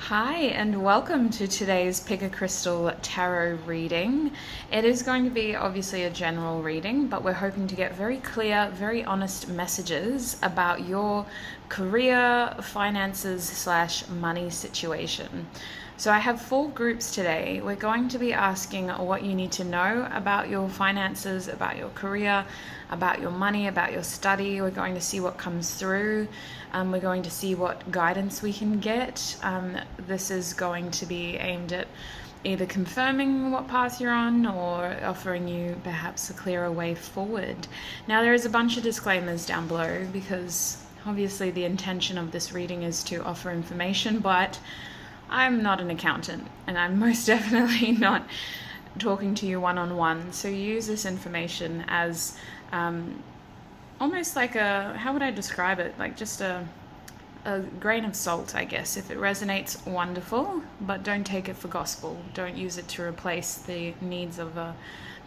Hi, and welcome to today's Pick a Crystal Tarot reading. It is going to be obviously a general reading, but we're hoping to get very clear, very honest messages about your career, finances / money situation. So I have 4 groups today. We're going to be asking what you need to know about your finances, about your career, about your money, about your study. We're going to see what comes through. We're going to see what guidance we can get. This is going to be aimed at either confirming what path you're on or offering you perhaps a clearer way forward. Now, there is a bunch of disclaimers down below because obviously the intention of this reading is to offer information, but I'm not an accountant and I'm most definitely not talking to you one-on-one. So use this information as almost like how would I describe it? Like just a grain of salt, I guess. If it resonates, wonderful, but don't take it for gospel. Don't use it to replace the needs of a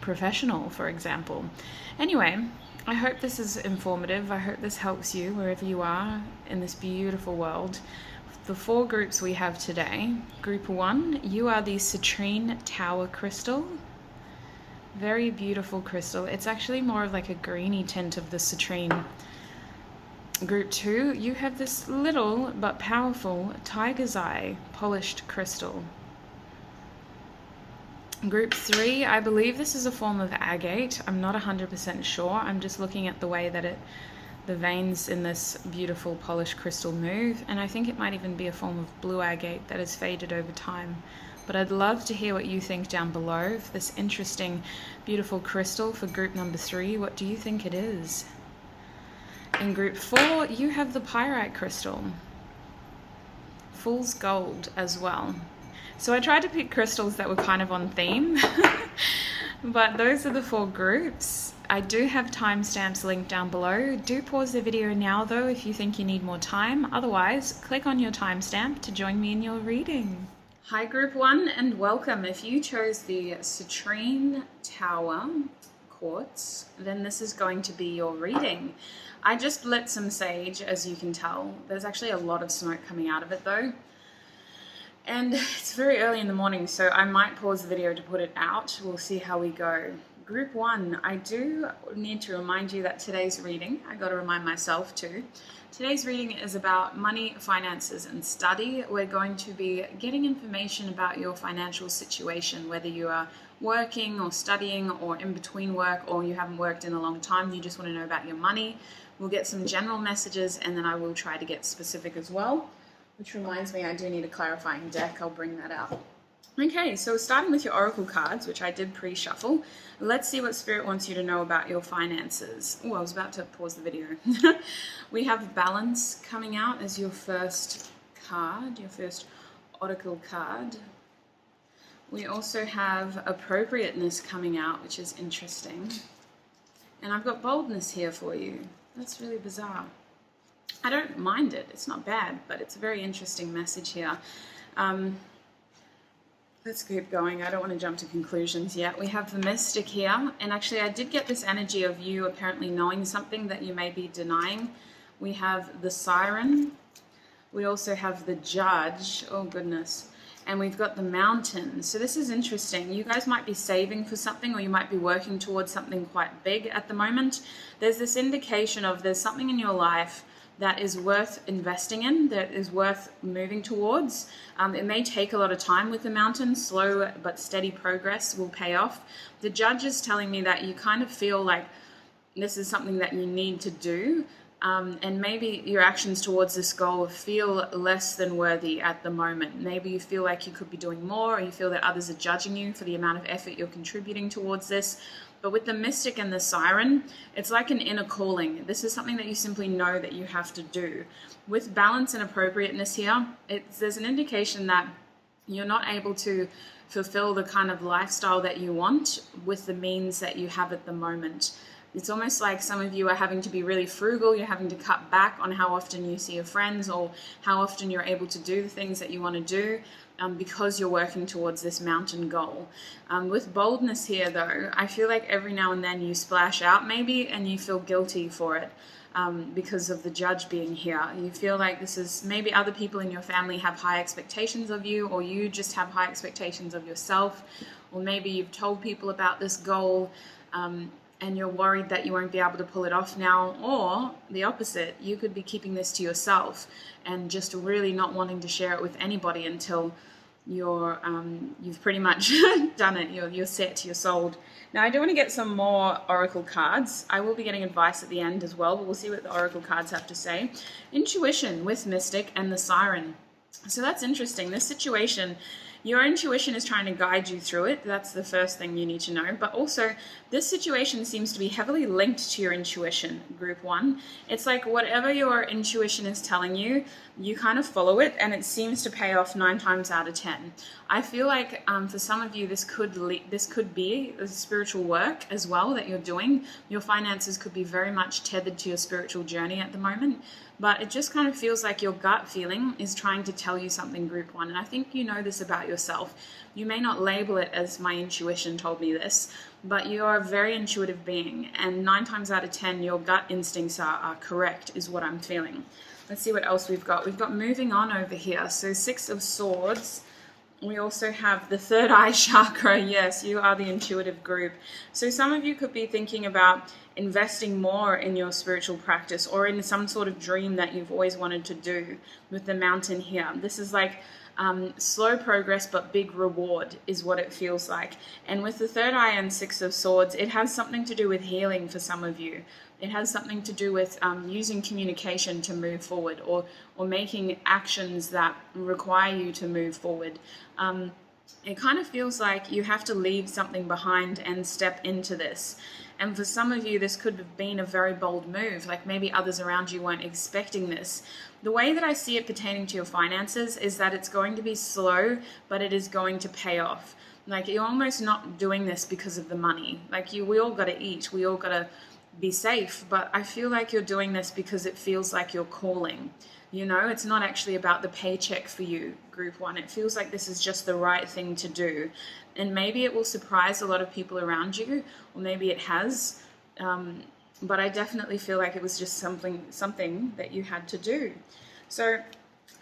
professional, for example. Anyway, I hope this is informative. I hope this helps you wherever you are in this beautiful world. The 4 groups we have today. Group 1, you are the citrine tower crystal. Very beautiful crystal. It's actually more of like a greeny tint of the citrine. Group 2, you have this little but powerful tiger's eye polished crystal. Group 3, I believe this is a form of agate. I'm not 100% sure. I'm just looking at the way that the veins in this beautiful polished crystal move, and I think it might even be a form of blue agate that has faded over time. But I'd love to hear what you think down below for this interesting, beautiful crystal for group number 3. What do you think it is? In group 4, you have the pyrite crystal. Fool's gold as well. So I tried to pick crystals that were kind of on theme, but those are the 4 groups. I do have timestamps linked down below. Do pause the video now though if you think you need more time. Otherwise, click on your timestamp to join me in your reading. Hi group 1 and welcome. If you chose the citrine tower quartz, then this is going to be your reading. I just lit some sage, as you can tell. There's actually a lot of smoke coming out of it though. And it's very early in the morning, so I might pause the video to put it out. We'll see how we go. Group 1, I do need to remind you that today's reading, I got to remind myself too, today's reading is about money, finances, and study. We're going to be getting information about your financial situation, whether you are working or studying or in between work or you haven't worked in a long time, you just want to know about your money. We'll get some general messages and then I will try to get specific as well, which reminds me I do need a clarifying deck. I'll bring that out. Okay, so starting with your oracle cards, which I did pre-shuffle, let's see what Spirit wants you to know about your finances. Oh, I was about to pause the video. We have balance coming out as your first card, your first oracle card. We also have appropriateness coming out, which is interesting. And I've got boldness here for you. That's really bizarre. I don't mind it. It's not bad, but it's a very interesting message here. Let's keep going. I don't want to jump to conclusions yet. We have the mystic here. And actually, I did get this energy of you apparently knowing something that you may be denying. We have the siren. We also have the judge. Oh, goodness. And we've got the mountain. So this is interesting. You guys might be saving for something or you might be working towards something quite big at the moment. There's this indication of there's something in your life that is worth investing in, that is worth moving towards. It may take a lot of time with the mountain, slow but steady progress will pay off. The judge is telling me that you kind of feel like this is something that you need to do, and maybe your actions towards this goal feel less than worthy at the moment. Maybe you feel like you could be doing more, or you feel that others are judging you for the amount of effort you're contributing towards this. But with the mystic and the siren, it's like an inner calling. This is something that you simply know that you have to do. With balance and appropriateness here, there's an indication that you're not able to fulfill the kind of lifestyle that you want with the means that you have at the moment. It's almost like some of you are having to be really frugal. You're having to cut back on how often you see your friends or how often you're able to do the things that you want to do. Because you're working towards this mountain goal. With boldness here though, I feel like every now and then you splash out maybe and you feel guilty for it. because of the Judge being here. You feel like this is maybe other people in your family have high expectations of you, or you just have high expectations of yourself, or maybe you've told people about this goal and you're worried that you won't be able to pull it off now, or the opposite, you could be keeping this to yourself and just really not wanting to share it with anybody until you've pretty much done it. You're set, you're sold. Now, I do want to get some more oracle cards. I will be getting advice at the end as well, but we'll see what the oracle cards have to say. Intuition with Mystic and the Siren. So that's interesting. This situation, your intuition is trying to guide you through it. That's the first thing you need to know. But also, this situation seems to be heavily linked to your intuition, group one. It's like whatever your intuition is telling you, you kind of follow it, and it seems to pay off 9 times out of 10. I feel like for some of you, this could be a spiritual work as well that you're doing. Your finances could be very much tethered to your spiritual journey at the moment. But it just kind of feels like your gut feeling is trying to tell you something, group one. And I think you know this about yourself. You may not label it as my intuition told me this, but you are a very intuitive being. And 9 times out of 10, your gut instincts are correct, is what I'm feeling. Let's see what else we've got. We've got moving on over here. So 6 of Swords. We also have the third eye chakra. Yes, you are the intuitive group. So some of you could be thinking about investing more in your spiritual practice or in some sort of dream that you've always wanted to do with the mountain here. This is like slow progress but big reward is what it feels like. And with the third eye and 6 of Swords, it has something to do with healing for some of you. It has something to do with using communication to move forward or making actions that require you to move forward. It kind of feels like you have to leave something behind and step into this. And for some of you, this could have been a very bold move, like maybe others around you weren't expecting this. The way that I see it pertaining to your finances is that it's going to be slow, but it is going to pay off. Like you're almost not doing this because of the money. Like we all got to eat, we all got to be safe, but I feel like you're doing this because it feels like you're calling. You know, it's not actually about the paycheck for you, group one. It feels like this is just the right thing to do. And maybe it will surprise a lot of people around you, or maybe it has. But I definitely feel like it was just something that you had to do. So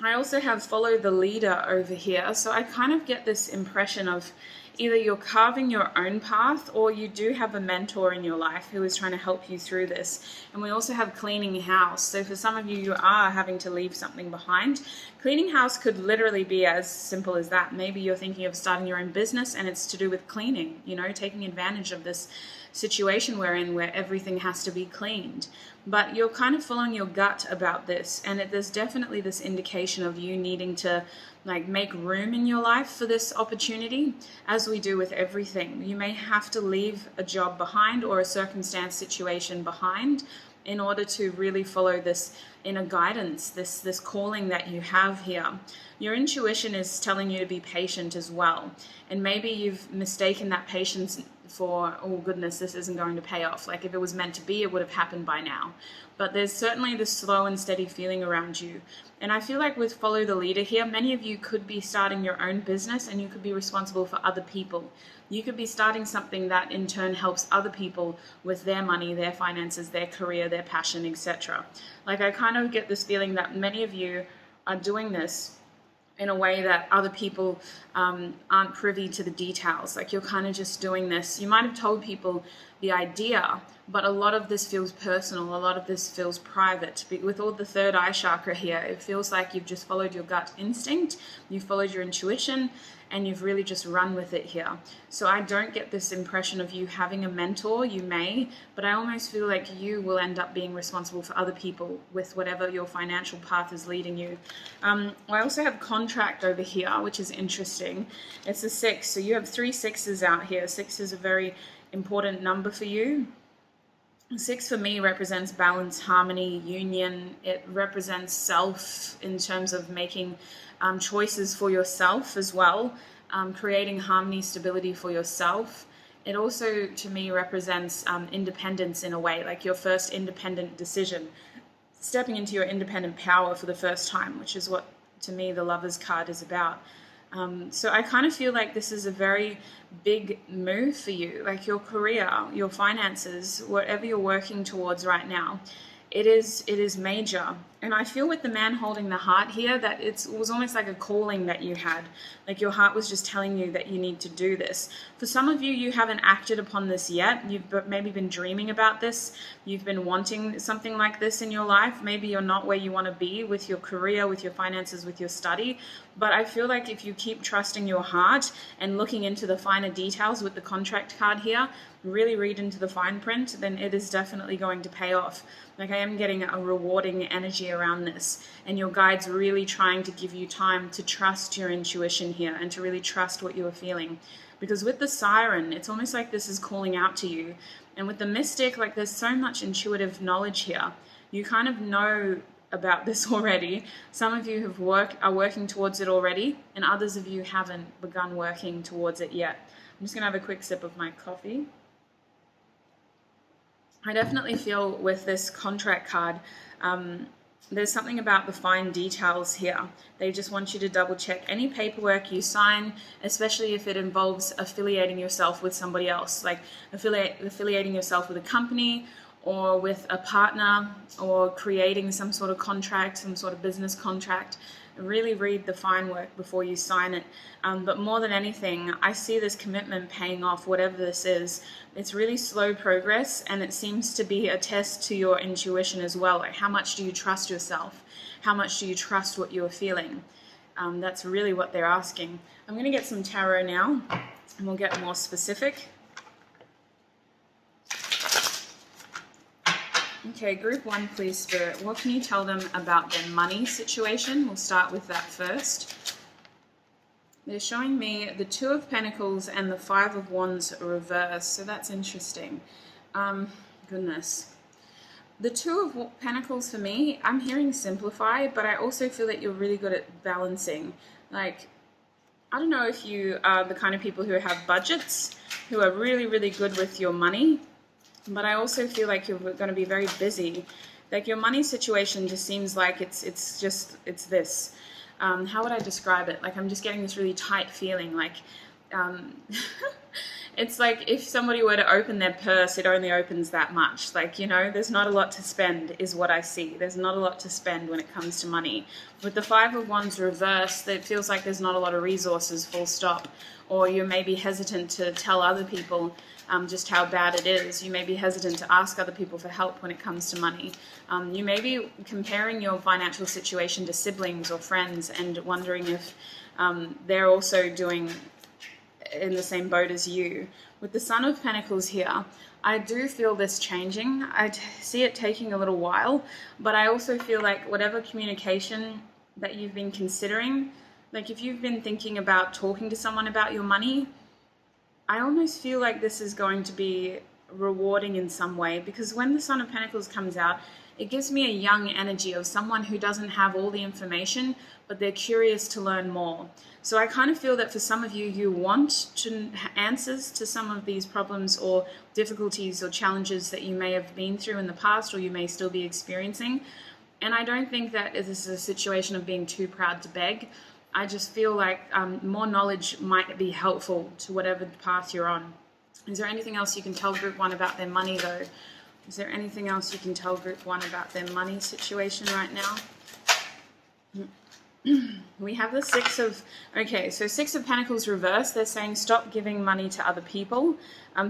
I also have follow the leader over here. So I kind of get this impression of either you're carving your own path or you do have a mentor in your life who is trying to help you through this. And we also have cleaning house. So for some of you, you are having to leave something behind. Cleaning house could literally be as simple as that. Maybe you're thinking of starting your own business and it's to do with cleaning, you know, taking advantage of this situation we're in where everything has to be cleaned. But you're kind of following your gut about this, and there's definitely this indication of you needing to like make room in your life for this opportunity, as we do with everything. You may have to leave a job behind or a circumstance situation behind in order to really follow this inner guidance, this calling that you have here. Your intuition is telling you to be patient as well. And maybe you've mistaken that patience for, oh goodness, this isn't going to pay off. Like if it was meant to be, it would have happened by now. But there's certainly this slow and steady feeling around you. And I feel like with follow the leader here, many of you could be starting your own business and you could be responsible for other people. You could be starting something that in turn helps other people with their money, their finances, their career, their passion, etc. Like I kind of get this feeling that many of you are doing this in a way that other people aren't privy to the details. Like you're kind of just doing this. You might have told people the idea, but a lot of this feels personal. A lot of this feels private. With all the third eye chakra here, it feels like you've just followed your gut instinct, you followed your intuition, and you've really just run with it here. So I don't get this impression of you having a mentor. You may, but I almost feel like you will end up being responsible for other people with whatever your financial path is leading you. I also have contract over here, which is interesting. It's a 6, so you have 3 6s out here. 6 is a very important number for you. 6 for me represents balance, harmony, union. It represents self in terms of making choices for yourself as well, creating harmony, stability for yourself. It also, to me, represents independence in a way, like your first independent decision, stepping into your independent power for the first time, which is what, to me, the Lover's card is about. So I kind of feel like this is a very big move for you, like your career, your finances, whatever you're working towards right now. it is major. And I feel with the man holding the heart here that it was almost like a calling that you had. Like your heart was just telling you that you need to do this. For some of you, you haven't acted upon this yet. You've maybe been dreaming about this. You've been wanting something like this in your life. Maybe you're not where you want to be with your career, with your finances, with your study. But I feel like if you keep trusting your heart and looking into the finer details with the contract card here, really read into the fine print, then it is definitely going to pay off. Like I am getting a rewarding energy around this, and your guide's really trying to give you time to trust your intuition here and to really trust what you are feeling. Because with the siren, it's almost like this is calling out to you. And with the mystic, like there's so much intuitive knowledge here. You kind of know about this already. Some of you are working towards it already, and others of you haven't begun working towards it yet. I'm just gonna have a quick sip of my coffee. I definitely feel with this contract card, there's something about the fine details here. They just want you to double check any paperwork you sign, especially if it involves affiliating yourself with somebody else, like affiliating yourself with a company or with a partner, or creating some sort of contract, some sort of business contract. Really read the fine work before you sign it. But more than anything, I see this commitment paying off, whatever this is. It's really slow progress, and it seems to be a test to your intuition as well. Like, how much do you trust yourself? How much do you trust what you're feeling? That's really what they're asking. I'm going to get some tarot now, and we'll get more specific. Okay, group 1, please, Spirit. What can you tell them about their money situation? We'll start with that first. They're showing me the 2 of Pentacles and the 5 of Wands reversed, so that's interesting. Goodness. The 2 of Pentacles for me, I'm hearing simplify, but I also feel that you're really good at balancing. Like, I don't know if you are the kind of people who have budgets, who are really, really good with your money, but I also feel like you're going to be very busy. Like your money situation just seems like it's this. How would I describe it? Like I'm just getting this really tight feeling. Like it's like if somebody were to open their purse, it only opens that much. Like, you know, there's not a lot to spend is what I see. There's not a lot to spend when it comes to money. With the 5 of Wands reversed, it feels like there's not a lot of resources, full stop. Or you're maybe hesitant to tell other people just how bad it is. You may be hesitant to ask other people for help when it comes to money. You may be comparing your financial situation to siblings or friends and wondering if they're also doing in the same boat as you. With the Son of Pentacles here, I do feel this changing. I see it taking a little while, but I also feel like whatever communication that you've been considering, like if you've been thinking about talking to someone about your money, I almost feel like this is going to be rewarding in some way, because when the Son of Pentacles comes out, it gives me a young energy of someone who doesn't have all the information, but they're curious to learn more. So I kind of feel that for some of you, you want answers to some of these problems or difficulties or challenges that you may have been through in the past or you may still be experiencing. And I don't think that this is a situation of being too proud to beg. I just feel like more knowledge might be helpful to whatever path you're on. Is there anything else you can tell Group 1 about their money, though? Is there anything else you can tell Group 1 about their money situation right now? We have the 6 of... Okay, so 6 of Pentacles reversed. They're saying stop giving money to other people.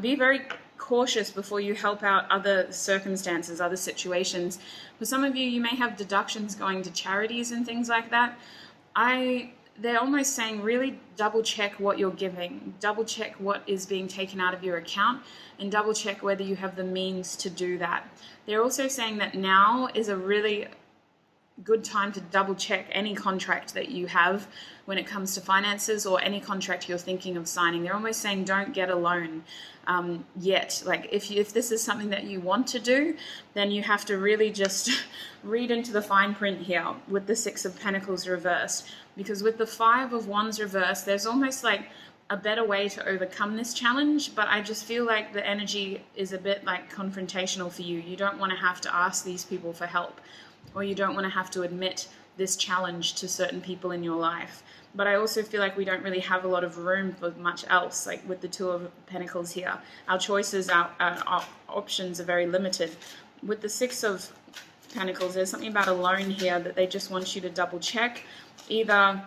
Be very cautious before you help out other circumstances, other situations. For some of you, you may have deductions going to charities and things like that. They're almost saying really double check what you're giving, double check what is being taken out of your account, and double check whether you have the means to do that. They're also saying that now is a really good time to double check any contract that you have when it comes to finances or any contract you're thinking of signing. They're almost saying don't get a loan yet. Like if this is something that you want to do, then you have to really just read into the fine print here with the 6 of Pentacles reversed. Because with the 5 of Wands reversed, there's almost like a better way to overcome this challenge, but I just feel like the energy is a bit like confrontational for you. You don't want to have to ask these people for help, or you don't want to have to admit this challenge to certain people in your life. But I also feel like we don't really have a lot of room for much else, like with the 2 of Pentacles here. Our choices, our options are very limited. With the 6 of Pentacles. There's something about a loan here that they just want you to double check, either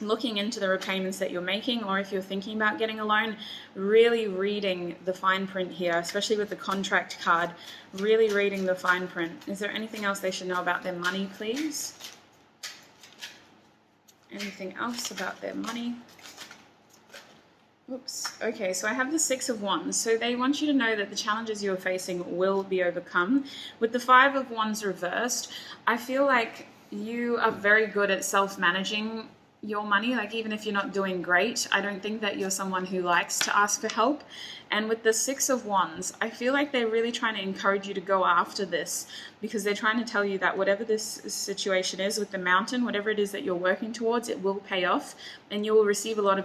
looking into the repayments that you're making, or if you're thinking about getting a loan, really reading the fine print here, especially with the contract card, really reading the fine print. Is there anything else they should know about their money, please? Anything else about their money? Oops. Okay, so I have the Six of Wands. So they want you to know that the challenges you're facing will be overcome. With the Five of Wands reversed, I feel like you are very good at self-managing your money. Like, even if you're not doing great, I don't think that you're someone who likes to ask for help. And with the Six of Wands, I feel like they're really trying to encourage you to go after this, because they're trying to tell you that whatever this situation is with the mountain, whatever it is that you're working towards, it will pay off, and you will receive a lot of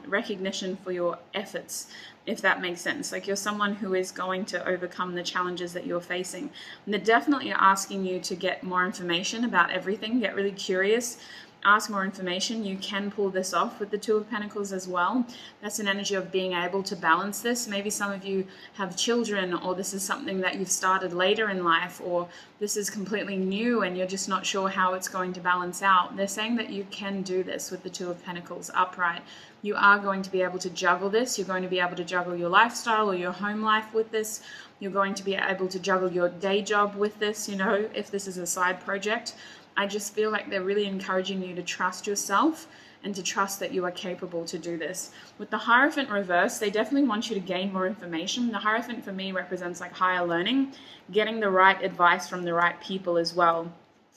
recognition for your efforts, if that makes sense. Like, you're someone who is going to overcome the challenges that you're facing. And they're definitely asking you to get more information about everything, get really curious, ask more information. You can pull this off with the Two of Pentacles as well. That's an energy of being able to balance this. Maybe some of you have children, or this is something that you've started later in life, or this is completely new and you're just not sure how it's going to balance out. They're saying that you can do this with the Two of Pentacles upright. You are going to be able to juggle this. You're going to be able to juggle your lifestyle or your home life with this. You're going to be able to juggle your day job with this, you know, if this is a side project. I just feel like they're really encouraging you to trust yourself and to trust that you are capable to do this. With the Hierophant reverse, they definitely want you to gain more information. The Hierophant for me represents like higher learning, getting the right advice from the right people as well.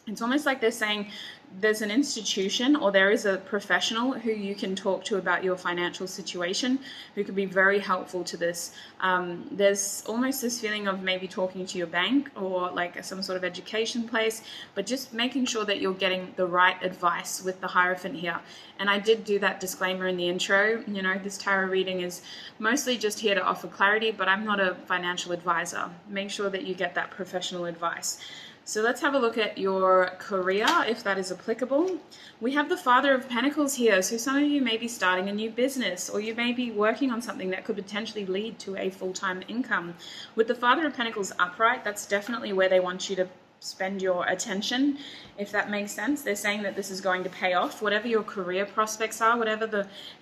It's almost like they're saying there's an institution, or there is a professional who you can talk to about your financial situation, who could be very helpful to this. There's almost this feeling of maybe talking to your bank or like some sort of education place, but just making sure that you're getting the right advice with the Hierophant here. And I did do that disclaimer in the intro. You know, this tarot reading is mostly just here to offer clarity, but I'm not a financial advisor. Make sure that you get that professional advice. So let's have a look at your career, if that is applicable. We have the Father of Pentacles here. So some of you may be starting a new business, or you may be working on something that could potentially lead to a full-time income. With the Father of Pentacles upright, that's definitely where they want you to spend your attention, if that makes sense. They're saying that this is going to pay off. Whatever your career prospects are,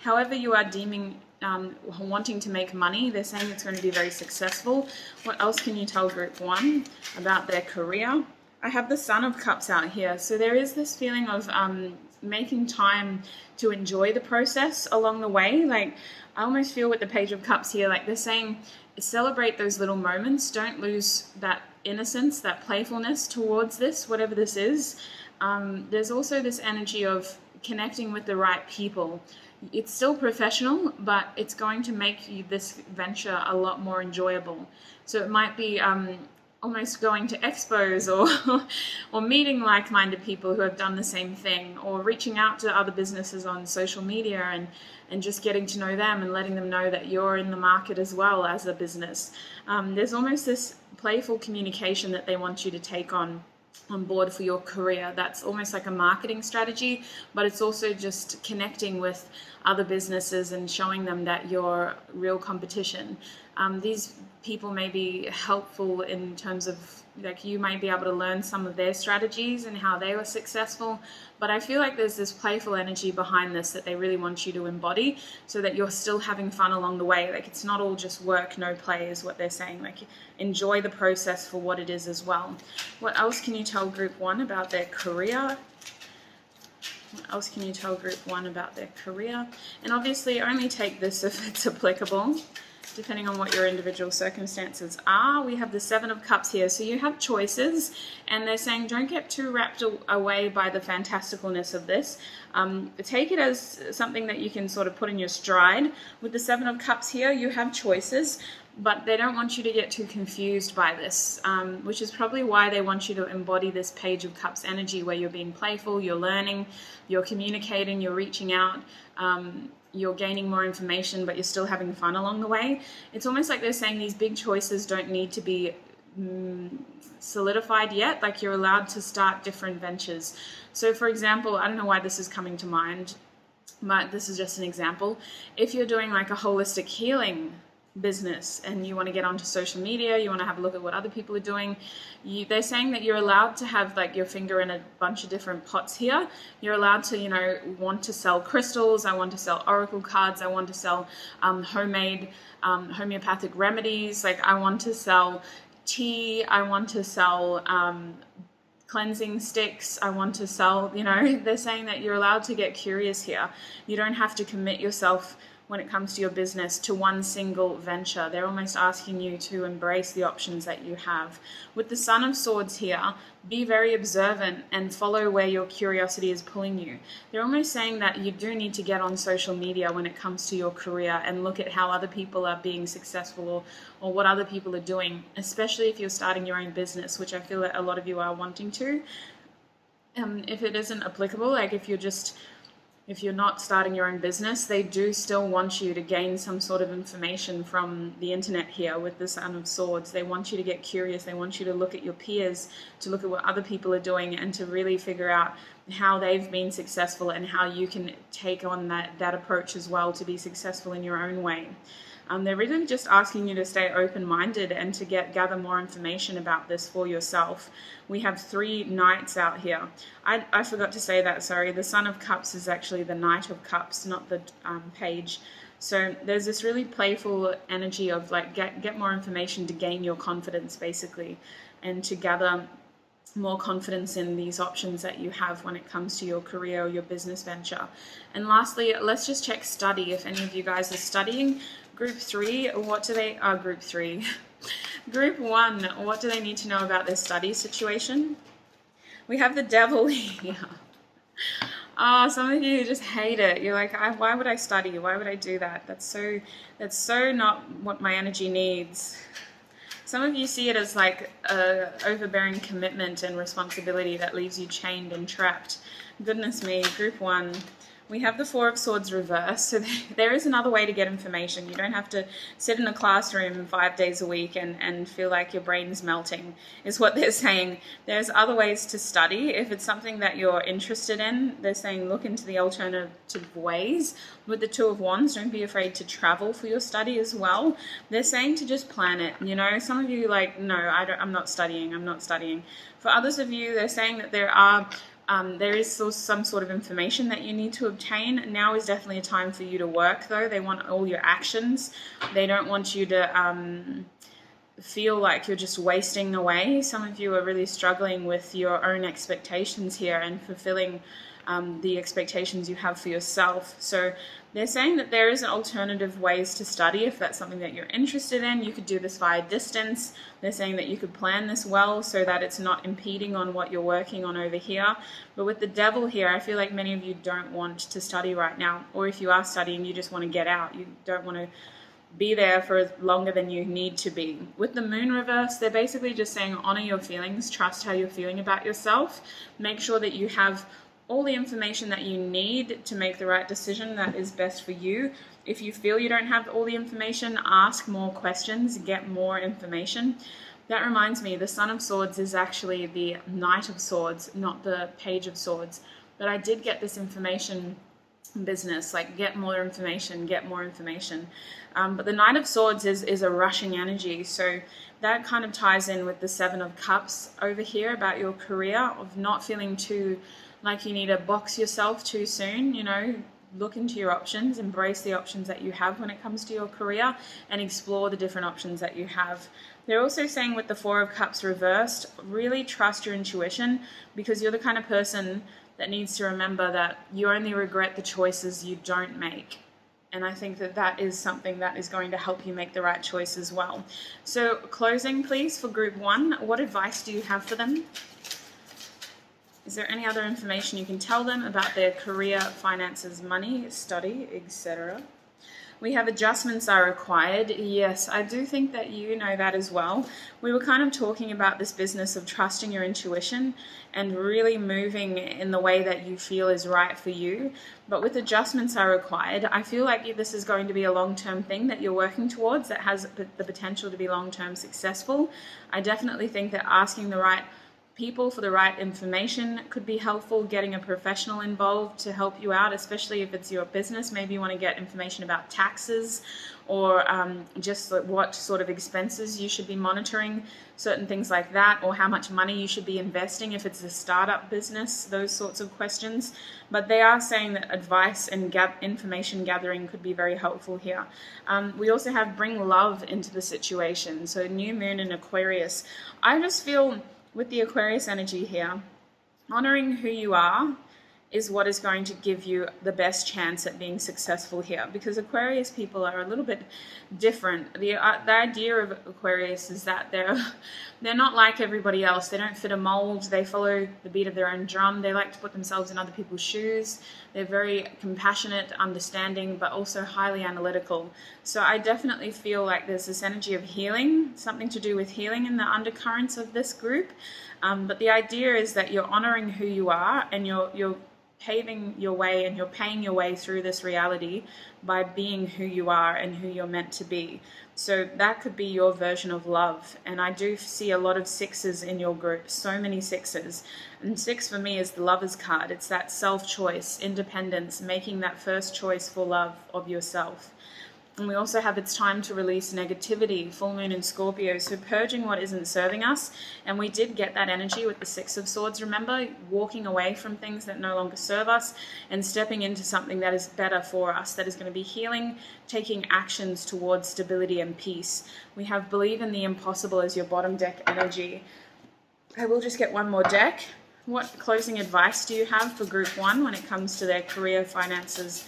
however you are deeming wanting to make money, they're saying it's going to be very successful. What else can you tell Group 1 about their career? I have the Sun of Cups out here. So there is this feeling of making time to enjoy the process along the way. Like, I almost feel with the Page of Cups here, like they're saying, celebrate those little moments. Don't lose that innocence, that playfulness towards this, whatever this is. There's also this energy of connecting with the right people. It's still professional, but it's going to make this venture a lot more enjoyable. So it might be almost going to expos, or meeting like-minded people who have done the same thing, or reaching out to other businesses on social media and just getting to know them and letting them know that you're in the market as well as a business. There's almost this playful communication that they want you to take on board for your career. That's almost like a marketing strategy, but it's also just connecting with other businesses and showing them that you're real competition. These people may be helpful in terms of, like, you might be able to learn some of their strategies and how they were successful, but I feel like there's this playful energy behind this that they really want you to embody, so that you're still having fun along the way. Like, it's not all just work, no play is what they're saying. Like, enjoy the process for what it is as well. What else can you tell Group 1 about their career? What else can you tell Group 1 about their career? And obviously only take this if it's applicable, depending on what your individual circumstances are. We have the Seven of Cups here. So you have choices, and they're saying don't get too wrapped away by the fantasticalness of this. Take it as something that you can sort of put in your stride. With the Seven of Cups here, you have choices, but they don't want you to get too confused by this, which is probably why they want you to embody this Page of Cups energy, where you're being playful, you're learning, you're communicating, you're reaching out, you're gaining more information, but you're still having fun along the way. It's almost like they're saying these big choices don't need to be solidified yet. Like, you're allowed to start different ventures. So for example, I don't know why this is coming to mind, but this is just an example. If you're doing like a holistic healing business and you want to get onto social media, you want to have a look at what other people are doing, they're saying that you're allowed to have like your finger in a bunch of different pots here. You're allowed to, you know, want to sell crystals, I want to sell oracle cards, I want to sell homemade homeopathic remedies, like I want to sell tea, I want to sell cleansing sticks, I want to sell, you know, they're saying that you're allowed to get curious here. You don't have to commit yourself when it comes to your business to one single venture. They're almost asking you to embrace the options that you have. With the Sun of Swords here, be very observant and follow where your curiosity is pulling you. They're almost saying that you do need to get on social media when it comes to your career and look at how other people are being successful or what other people are doing, especially if you're starting your own business, which I feel that a lot of you are wanting to. If it isn't applicable, like if you're not starting your own business, they do still want you to gain some sort of information from the internet here with the Sun of Swords. They want you to get curious. They want you to look at your peers, to look at what other people are doing, and to really figure out how they've been successful and how you can take on that approach as well to be successful in your own way. They're really just asking you to stay open-minded and to gather more information about this for yourself. We have 3 knights out here. I forgot to say that, sorry. The Son of Cups is actually the Knight of Cups, not the page. So there's this really playful energy of like get more information to gain your confidence, basically, and to gather more confidence in these options that you have when it comes to your career or your business venture. And lastly, let's just check study. If any of you guys are studying, Group 3, what do they, Group 3. Group 1, what do they need to know about their study situation? We have the Devil here. Oh, some of you just hate it. You're like, why would I study? Why would I do that? That's so not what my energy needs. Some of you see it as like a overbearing commitment and responsibility that leaves you chained and trapped. Goodness me, Group 1. We have the Four of Swords reversed, so there is another way to get information. You don't have to sit in a classroom 5 days a week and feel like your brain's melting, is what they're saying. There's other ways to study. If it's something that you're interested in, they're saying look into the alternative ways. With the Two of Wands, don't be afraid to travel for your study as well. They're saying to just plan it. You know, some of you like, no, I'm not studying. For others of you, they're saying that there is still some sort of information that you need to obtain. Now is definitely a time for you to work, though. They want all your actions. They don't want you to feel like you're just wasting away. Some of you are really struggling with your own expectations here and fulfilling the expectations you have for yourself. So they're saying that there is alternative ways to study if that's something that you're interested in. You could do this via distance. They're saying that you could plan this well so that it's not impeding on what you're working on over here. But with the Devil here, I feel like many of you don't want to study right now. Or if you are studying, you just want to get out. You don't want to be there for longer than you need to be. With the Moon reverse, they're basically just saying honor your feelings, trust how you're feeling about yourself, make sure that you have all the information that you need to make the right decision that is best for you. If you feel you don't have all the information, ask more questions, get more information. That reminds me, the Son of Swords is actually the Knight of Swords, not the Page of Swords. But I did get this information business, like get more information. But the Knight of Swords is a rushing energy. So that kind of ties in with the Seven of Cups over here about your career, of not feeling too like you need to box yourself too soon. You know, look into your options, embrace the options that you have when it comes to your career, and explore the different options that you have. They're also saying with the Four of Cups reversed, really trust your intuition, because you're the kind of person that needs to remember that you only regret the choices you don't make. And I think that that is something that is going to help you make the right choice as well. So closing, please, for Group 1. What advice do you have for them? Is there any other information you can tell them about their career, finances, money, study, etc.? We have adjustments are required. Yes, I do think that you know that as well. We were kind of talking about this business of trusting your intuition and really moving in the way that you feel is right for you. But with adjustments are required, I feel like this is going to be a long-term thing that you're working towards that has the potential to be long-term successful. I definitely think that asking the right people for the right information could be helpful. Getting a professional involved to help you out, especially if it's your business. Maybe you want to get information about taxes, or just what sort of expenses you should be monitoring, certain things like that, or how much money you should be investing if it's a startup business, those sorts of questions. But they are saying that advice and information gathering could be very helpful here. We also have bring love into the situation. So new moon in Aquarius. I just feel with the Aquarius energy here, honoring who you are is what is going to give you the best chance at being successful here, because Aquarius people are a little bit different. The idea of Aquarius is that they're not like everybody else. They don't fit a mold. They follow the beat of their own drum. They like to put themselves in other people's shoes. They're very compassionate, understanding, but also highly analytical. So I definitely feel like there's this energy of healing, something to do with healing in the undercurrents of this group. But the idea is that you're honoring who you are, and you're paving your way, and you're paying your way through this reality by being who you are and who you're meant to be. So that could be your version of love. And I do see a lot of sixes in your group, so many sixes. And 6 for me is the Lover's card. It's that self-choice, independence, making that first choice for love of yourself. And we also have it's time to release negativity, full moon in Scorpio, so purging what isn't serving us. And we did get that energy with the 6 of Swords, remember? Walking away from things that no longer serve us and stepping into something that is better for us, that is going to be healing, taking actions towards stability and peace. We have believe in the impossible as your bottom deck energy. I will just get one more deck. What closing advice do you have for group 1 when it comes to their career, finances,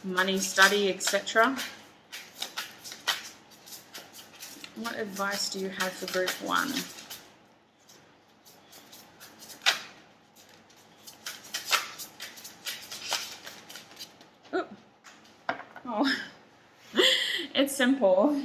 money, study, etc.? What advice do you have for group 1? Oop. Oh, it's simple,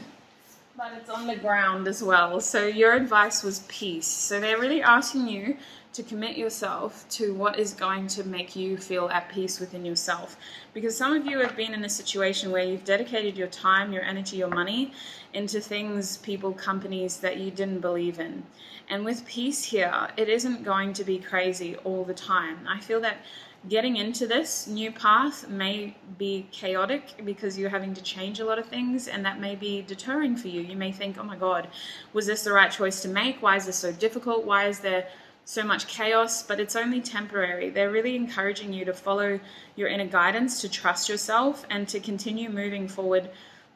but it's on the ground as well. So your advice was peace. So they're really asking you to commit yourself to what is going to make you feel at peace within yourself. Because some of you have been in a situation where you've dedicated your time, your energy, your money into things, people, companies that you didn't believe in. And with peace here, it isn't going to be crazy all the time. I feel that getting into this new path may be chaotic because you're having to change a lot of things, and that may be deterring for you. You may think, oh my God, was this the right choice to make? Why is this so difficult? Why is there so much chaos? But it's only temporary. They're really encouraging you to follow your inner guidance, to trust yourself, and to continue moving forward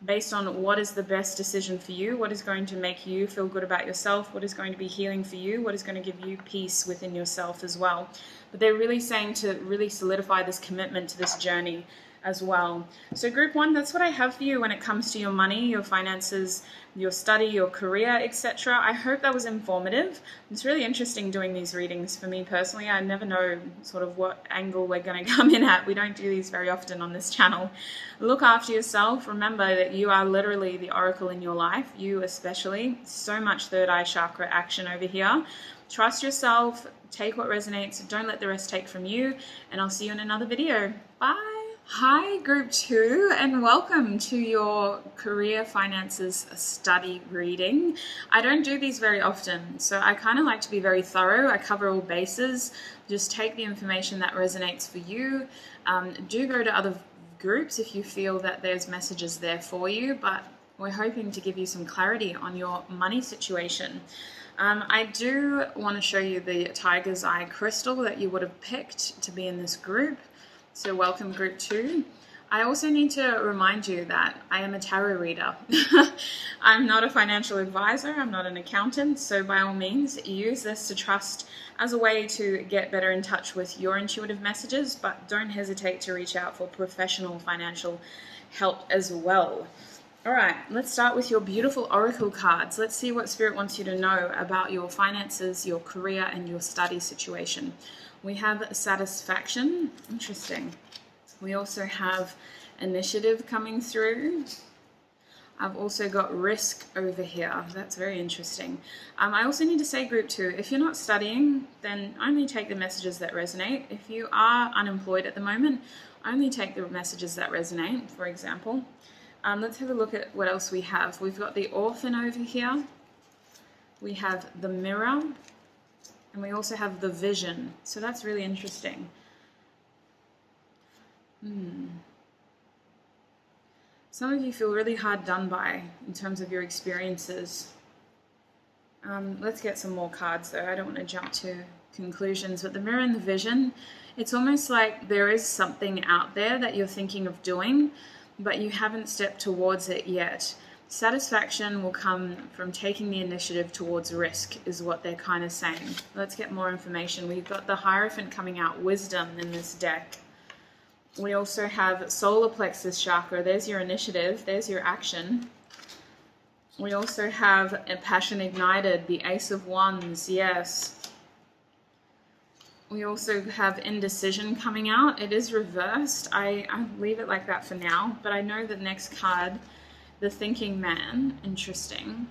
based on what is the best decision for you, what is going to make you feel good about yourself, what is going to be healing for you, what is going to give you peace within yourself as well. But they're really saying to really solidify this commitment to this journey as well. So group 1, that's what I have for you when it comes to your money, your finances, your study, your career, etc. I hope that was informative. It's really interesting doing these readings for me personally. I never know sort of what angle we're going to come in at. We don't do these very often on this channel. Look after yourself. Remember that you are literally the oracle in your life, you especially. So much third eye chakra action over here. Trust yourself, take what resonates, don't let the rest take from you, and I'll see you in another video. Bye. Hi group 2, and welcome to your career finances study reading. I don't do these very often, so I kind of like to be very thorough. I cover all bases. Just take the information that resonates for you. Do go to other groups if you feel that there's messages there for you, but we're hoping to give you some clarity on your money situation. I do want to show you the Tiger's Eye crystal that you would have picked to be in this group. So welcome group 2. I also need to remind you that I am a tarot reader. I'm not a financial advisor, I'm not an accountant, so by all means use this to trust as a way to get better in touch with your intuitive messages, but don't hesitate to reach out for professional financial help as well. All right, let's start with your beautiful oracle cards. Let's see what Spirit wants you to know about your finances, your career, and your study situation. We have satisfaction. Interesting. We also have initiative coming through. I've also got risk over here. That's very interesting. I also need to say group 2, if you're not studying, then only take the messages that resonate. If you are unemployed at the moment, only take the messages that resonate, for example. Let's have a look at what else we have. We've got the Orphan over here. We have the Mirror. And we also have the Vision. So that's really interesting. Some of you feel really hard done by in terms of your experiences. Let's get some more cards though. I don't want to jump to conclusions, but the Mirror and the Vision, it's almost like there is something out there that you're thinking of doing, but you haven't stepped towards it yet. Satisfaction will come from taking the initiative towards risk, is what they're kind of saying. Let's get more information. We've got the Hierophant coming out, Wisdom, in this deck. We also have Solar Plexus Chakra. There's your initiative. There's your action. We also have a Passion Ignited, the Ace of Wands. Yes. We also have Indecision coming out. It is reversed. I leave it like that for now. But I know the next card, the Thinking Man. Interesting.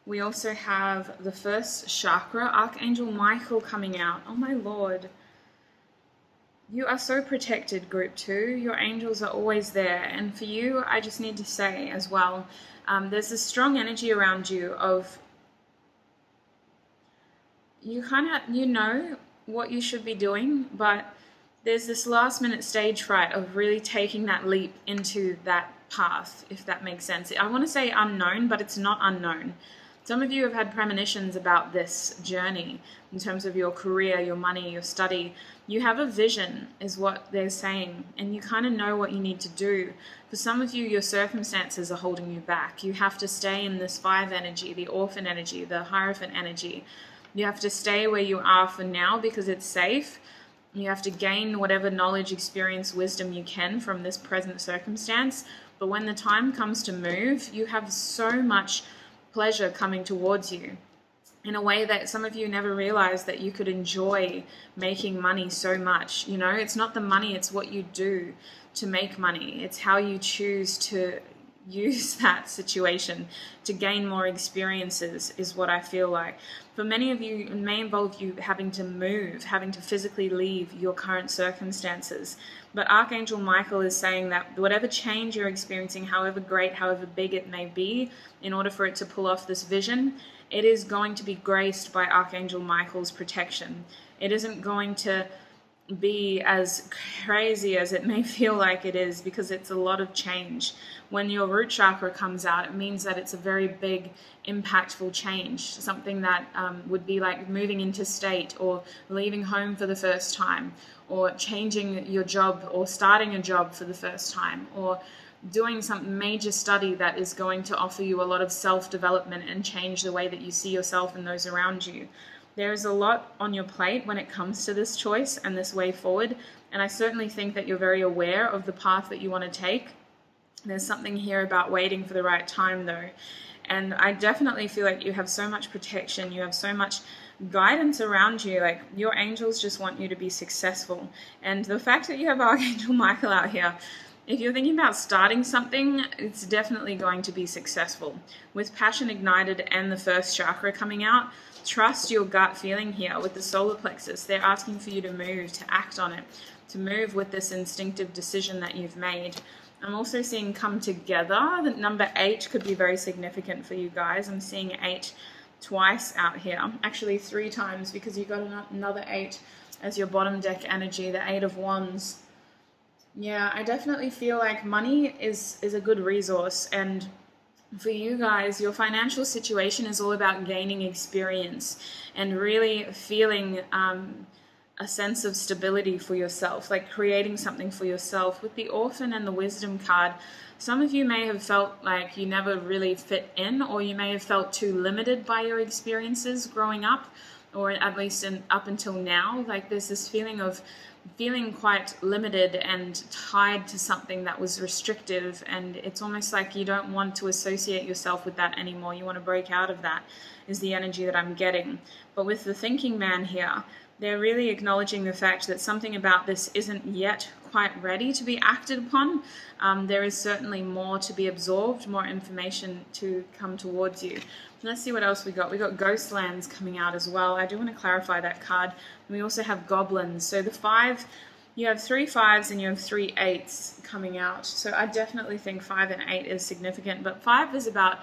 We also have the first chakra, Archangel Michael, coming out. Oh my Lord. You are so protected, Group 2. Your angels are always there. And for you, I just need to say as well, there's a strong energy around you of, you know what you should be doing, but there's this last minute stage fright of really taking that leap into that path, if that makes sense. I want to say unknown, but it's not unknown. Some of you have had premonitions about this journey in terms of your career, your money, your study. You have a vision, is what they're saying, and you kind of know what you need to do. For some of you, your circumstances are holding you back. You have to stay in this 5 energy, the Orphan energy, the Hierophant energy. You have to stay where you are for now because it's safe. You have to gain whatever knowledge, experience, wisdom you can from this present circumstance. But when the time comes to move, you have so much pleasure coming towards you in a way that some of you never realized that you could enjoy making money so much. You know, it's not the money, it's what you do to make money. It's how you choose to use that situation to gain more experiences, is what I feel like. For many of you, it may involve you having to move, having to physically leave your current circumstances. But Archangel Michael is saying that whatever change you're experiencing, however great, however big it may be, in order for it to pull off this vision, it is going to be graced by Archangel Michael's protection. It isn't going to be as crazy as it may feel like it is, because it's a lot of change. When your root chakra comes out, it means that it's a very big, impactful change, something that would be like moving interstate or leaving home for the first time, or changing your job or starting a job for the first time, or doing some major study that is going to offer you a lot of self-development and change the way that you see yourself and those around you. There is a lot on your plate when it comes to this choice and this way forward, and I certainly think that you're very aware of the path that you want to take. There's something here about waiting for the right time though, and I definitely feel like you have so much protection, you have so much guidance around you. Like, your angels just want you to be successful. And the fact that you have Archangel Michael out here, if you're thinking about starting something, it's definitely going to be successful. With Passion Ignited and the first chakra coming out, trust your gut feeling here with the solar plexus. They're asking for you to move, to act on it, to move with this instinctive decision that you've made. I'm also seeing come together. The number 8 could be very significant for you guys. I'm seeing 8 twice out here. Actually 3 times, because you got another 8 as your bottom deck energy, the 8 of Wands. Yeah, I definitely feel like money is a good resource, and for you guys, your financial situation is all about gaining experience and really feeling a sense of stability for yourself, like creating something for yourself. With the Orphan and the Wisdom card, some of you may have felt like you never really fit in, or you may have felt too limited by your experiences growing up, or at least up until now. Like, there's this feeling of feeling quite limited and tied to something that was restrictive, and it's almost like you don't want to associate yourself with that anymore. You want to break out of that, is the energy that I'm getting. But with the Thinking Man here, they're really acknowledging the fact that something about this isn't yet quite ready to be acted upon. There is certainly more to be absorbed, more information to come towards you. Let's see what else we got. We got Ghostlands coming out as well. I do want to clarify that card. We also have Goblins. So the 5, you have 3 5s and you have 3 8s coming out. So I definitely think 5 and 8 is significant. But 5 is about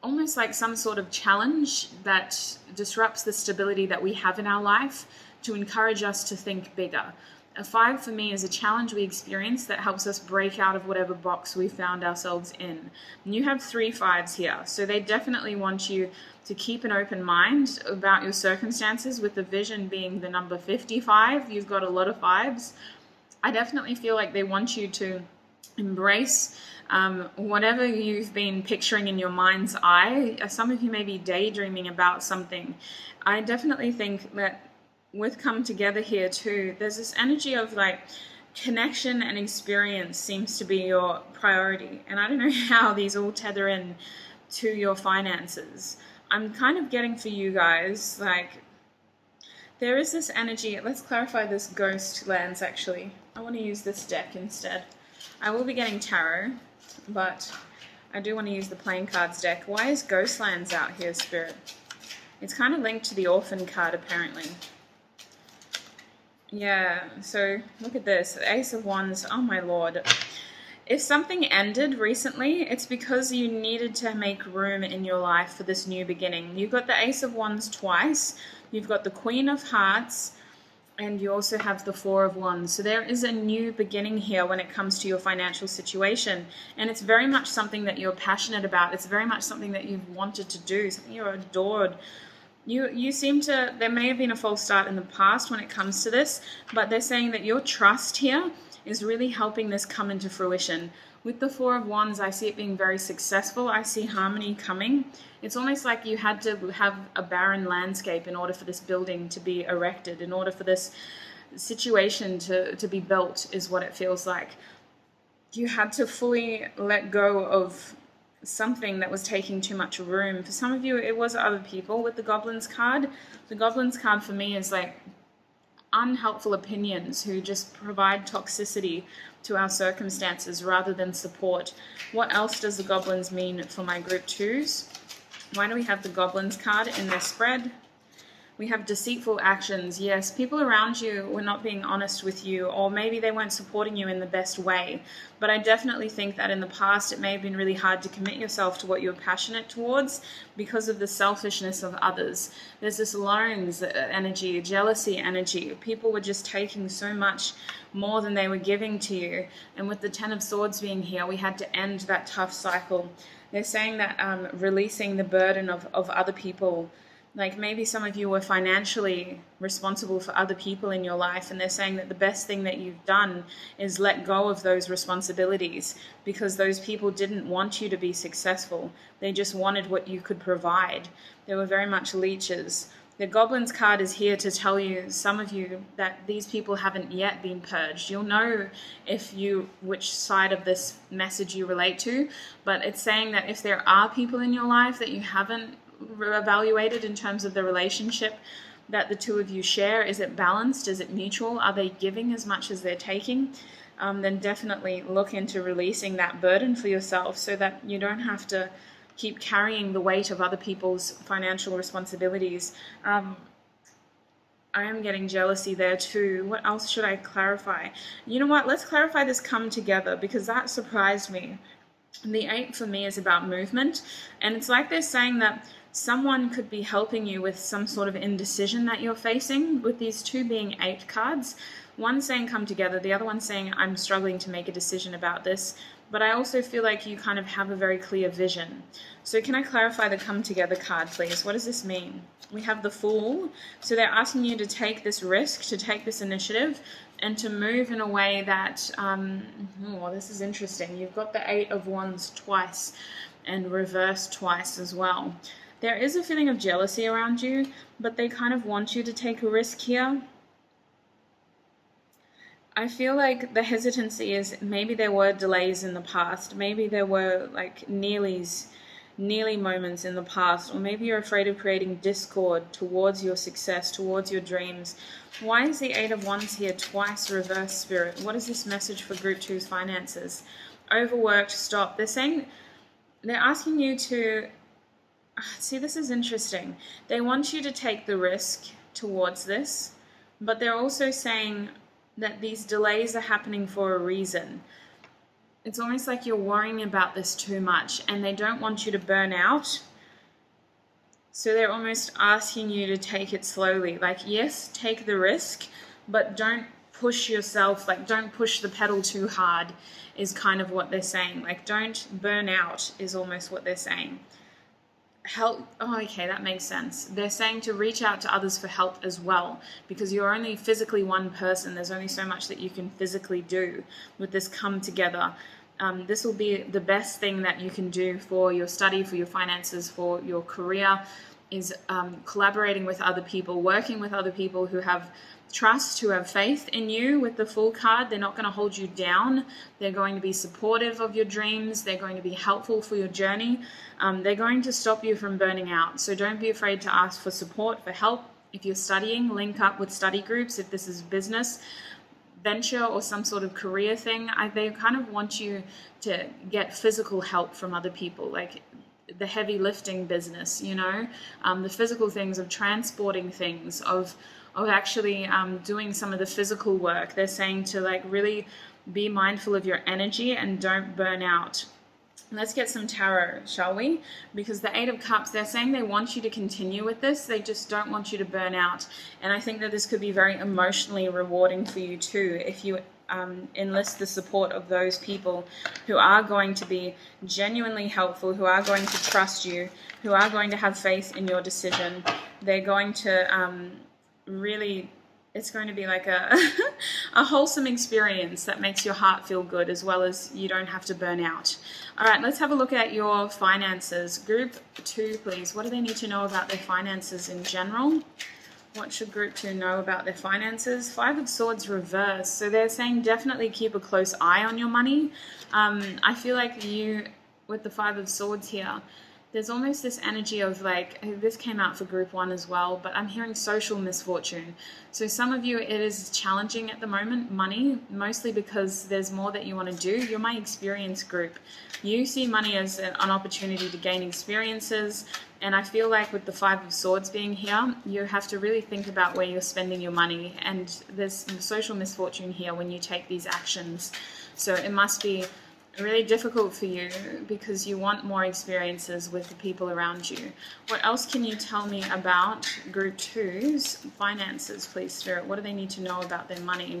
almost like some sort of challenge that disrupts the stability that we have in our life to encourage us to think bigger. A 5 for me is a challenge we experience that helps us break out of whatever box we found ourselves in. And you have 3 5s here, so they definitely want you to keep an open mind about your circumstances, with the vision being the number 55. You've got a lot of 5s. I definitely feel like they want you to embrace whatever you've been picturing in your mind's eye. Some of you may be daydreaming about something. I definitely think that with come together here too, there's this energy of like connection and experience seems to be your priority. And I don't know how these all tether in to your finances. I'm kind of getting for you guys, like, there is this energy. Let's clarify this ghost lands actually. I want to use this deck instead. I will be getting tarot, but I do want to use the playing cards deck. Why is ghost lands out here, Spirit? It's kind of linked to the orphan card apparently. Yeah, so look at this, Ace of Wands. Oh my lord. If something ended recently, it's because you needed to make room in your life for this new beginning. You've got the Ace of Wands twice, you've got the Queen of Hearts, and you also have the Four of Wands. So there is a new beginning here when it comes to your financial situation. And it's very much something that you're passionate about. It's very much something that you've wanted to do, something you're adored. You seem to, there may have been a false start in the past when it comes to this, but they're saying that your trust here is really helping this come into fruition. With the Four of Wands, I see it being very successful. I see harmony coming. It's almost like you had to have a barren landscape in order for this building to be erected, in order for this situation to be built, is what it feels like. You had to fully let go of something that was taking too much room. For some of you, it was other people with the Goblins card. The Goblins card for me is like unhelpful opinions who just provide toxicity to our circumstances rather than support. What else does the Goblins mean for my group 2s? Why do we have the Goblins card in their spread? We have deceitful actions. Yes, people around you were not being honest with you, or maybe they weren't supporting you in the best way. But I definitely think that in the past it may have been really hard to commit yourself to what you're passionate towards because of the selfishness of others. There's this loans energy, jealousy energy. People were just taking so much more than they were giving to you. And with the Ten of Swords being here, we had to end that tough cycle. They're saying that releasing the burden of other people. Like maybe some of you were financially responsible for other people in your life, and they're saying that the best thing that you've done is let go of those responsibilities because those people didn't want you to be successful. They just wanted what you could provide. They were very much leeches. The Goblins card is here to tell you, some of you, that these people haven't yet been purged. You'll know which side of this message you relate to, but it's saying that if there are people in your life that you haven't evaluated in terms of the relationship that the two of you share, is it balanced? Is it mutual? Are they giving as much as they're taking? Then definitely look into releasing that burden for yourself so that you don't have to keep carrying the weight of other people's financial responsibilities. I am getting jealousy there too. What else should I clarify? You know what? Let's clarify this come together, because that surprised me. The 8 for me is about movement, and it's like they're saying that someone could be helping you with some sort of indecision that you're facing, with these two being 8 cards. One saying come together, the other one saying I'm struggling to make a decision about this, but I also feel like you kind of have a very clear vision. So can I clarify the come together card, please? What does this mean? We have the Fool, so they're asking you to take this risk, to take this initiative, and to move in a way that, this is interesting. You've got the 8 of Wands twice and reversed twice as well. There is a feeling of jealousy around you, but they kind of want you to take a risk here. I feel like the hesitancy is maybe there were delays in the past. Maybe there were like nearly moments in the past, or maybe you're afraid of creating discord towards your success, towards your dreams. Why is the 8 of Wands here twice reverse, Spirit? What is this message for Group 2's finances? Overworked, stop. They're asking you to, see, this is interesting. They want you to take the risk towards this, but they're also saying that these delays are happening for a reason. It's almost like you're worrying about this too much, and they don't want you to burn out. So they're almost asking you to take it slowly. Like, yes, take the risk, but don't push yourself, like don't push the pedal too hard is kind of what they're saying. Like, don't burn out is almost what they're saying. Help. Oh, okay, that makes sense. They're saying to reach out to others for help as well, because you're only physically one person. There's only so much that you can physically do with this come together. This will be the best thing that you can do for your study, for your finances, for your career, is collaborating with other people, working with other people who have trust, who have faith in you. With the Fool card, they're not going to hold you down. They're going to be supportive of your dreams. They're going to be helpful for your journey. They're going to stop you from burning out. So don't be afraid to ask for support, for help. If you're studying, link up with study groups. If this is business venture or some sort of career thing, they kind of want you to get physical help from other people, like the heavy lifting business, you know, the physical things of transporting things, of actually doing some of the physical work. They're saying to like really be mindful of your energy and don't burn out. Let's get some tarot, shall we? Because the Eight of Cups, they're saying they want you to continue with this. They just don't want you to burn out. And I think that this could be very emotionally rewarding for you too, if you enlist the support of those people who are going to be genuinely helpful, who are going to trust you, who are going to have faith in your decision. They're going to really... It's going to be like a wholesome experience that makes your heart feel good, as well as you don't have to burn out. All right, let's have a look at your finances. Group 2, please. What do they need to know about their finances in general? What should Group 2 know about their finances? 5 of Swords reversed. So they're saying definitely keep a close eye on your money. I feel like you, with the 5 of Swords here, there's almost this energy of like, this came out for Group 1 as well, but I'm hearing social misfortune. So some of you, it is challenging at the moment, money, mostly because there's more that you want to do. You're my experience group. You see money as an opportunity to gain experiences. And I feel like with the 5 of Swords being here, you have to really think about where you're spending your money. And there's social misfortune here when you take these actions. So it must be really difficult for you because you want more experiences with the people around you. What else can you tell me about Group 2's finances, please, Spirit? What do they need to know about their money?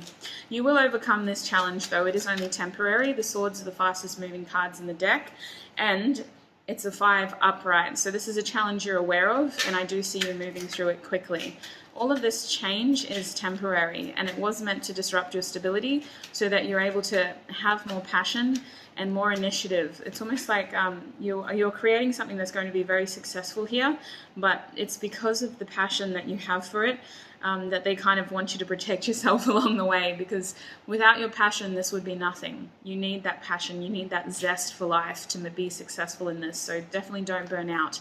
You will overcome this challenge, though. It is only temporary. The Swords are the fastest moving cards in the deck, and it's a 5 upright. So this is a challenge you're aware of, and I do see you moving through it quickly. All of this change is temporary, and it was meant to disrupt your stability so that you're able to have more passion and more initiative. It's almost like you're creating something that's going to be very successful here, but it's because of the passion that you have for it that they kind of want you to protect yourself along the way, because without your passion, this would be nothing. You need that passion, you need that zest for life to be successful in this, so definitely don't burn out.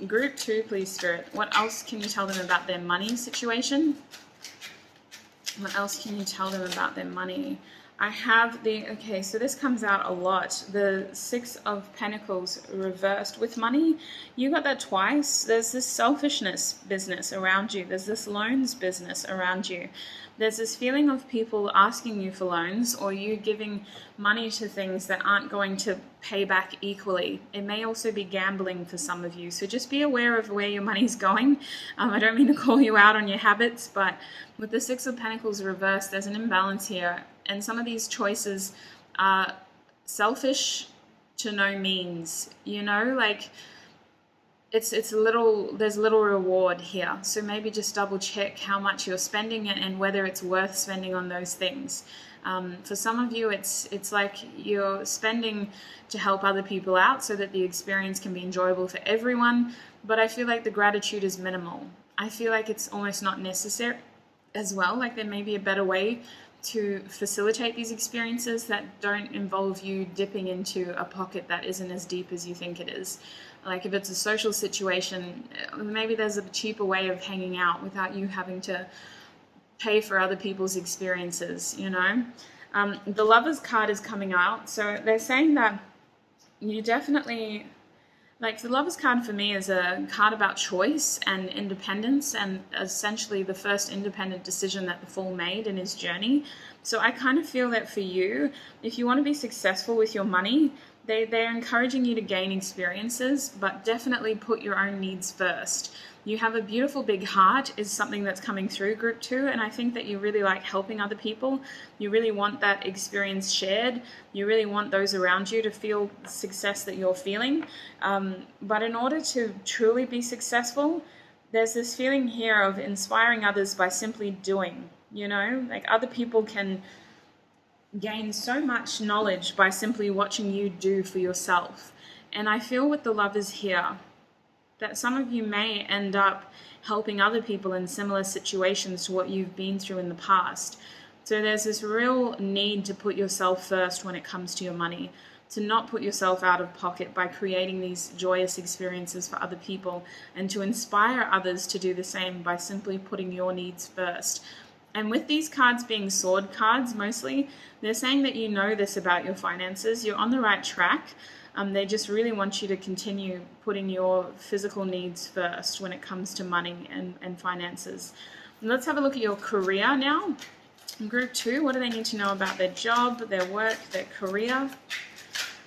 Group 2, please, Spirit. What else can you tell them about their money situation? What else can you tell them about their money? I have okay, so this comes out a lot. The 6 of Pentacles reversed with money. You got that twice. There's this selfishness business around you. There's this loans business around you. There's this feeling of people asking you for loans, or you giving money to things that aren't going to pay back equally. It may also be gambling for some of you. So just be aware of where your money's going. I don't mean to call you out on your habits, but with the 6 of Pentacles reversed, there's an imbalance here. And some of these choices are selfish to no means, you know, like it's a little, there's little reward here. So maybe just double check how much you're spending and whether it's worth spending on those things. For some of you, it's like you're spending to help other people out so that the experience can be enjoyable for everyone. But I feel like the gratitude is minimal. I feel like it's almost not necessary as well. Like there may be a better way to facilitate these experiences that don't involve you dipping into a pocket that isn't as deep as you think it is. Like if it's a social situation, maybe there's a cheaper way of hanging out without you having to pay for other people's experiences, you know. The Lover's card is coming out, so they're saying that you definitely, like the Lover's card for me is a card about choice and independence, and essentially the first independent decision that the Fool made in his journey. So I kind of feel that for you, if you want to be successful with your money, they're encouraging you to gain experiences, but definitely put your own needs first. You have a beautiful big heart is something that's coming through group 2, and I think that you really like helping other people. You really want that experience shared. You really want those around you to feel the success that you're feeling. But in order to truly be successful, there's this feeling here of inspiring others by simply doing, like other people can gain so much knowledge by simply watching you do for yourself. And I feel with the Lovers here that some of you may end up helping other people in similar situations to what you've been through in the past. So there's this real need to put yourself first when it comes to your money, to not put yourself out of pocket by creating these joyous experiences for other people, and to inspire others to do the same by simply putting your needs first. And with these cards being sword cards mostly, they're saying that you know this about your finances, you're on the right track. They just really want you to continue putting your physical needs first when it comes to money and finances. Let's have a look at your career now. Group 2, what do they need to know about their job, their work, their career?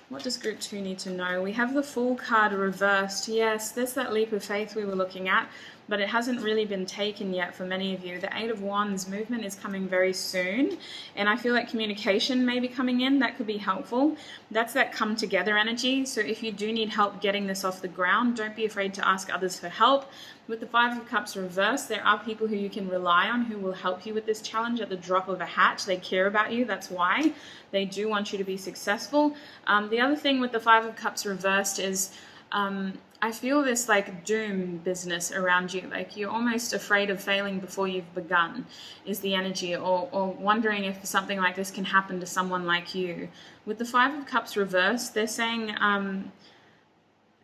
What does group 2 need to know? We have the Fool card reversed. Yes, there's that leap of faith we were looking at, but it hasn't really been taken yet for many of you. The 8 of Wands movement is coming very soon, and I feel like communication may be coming in. That could be helpful. That's that come together energy. So if you do need help getting this off the ground, don't be afraid to ask others for help. With the 5 of Cups reversed, there are people who you can rely on who will help you with this challenge at the drop of a hat. They care about you. That's why. They do want you to be successful. The other thing with the 5 of Cups reversed is I feel this like doom business around you. Like you're almost afraid of failing before you've begun is the energy, or wondering if something like this can happen to someone like you. With the 5 of Cups reversed, they're saying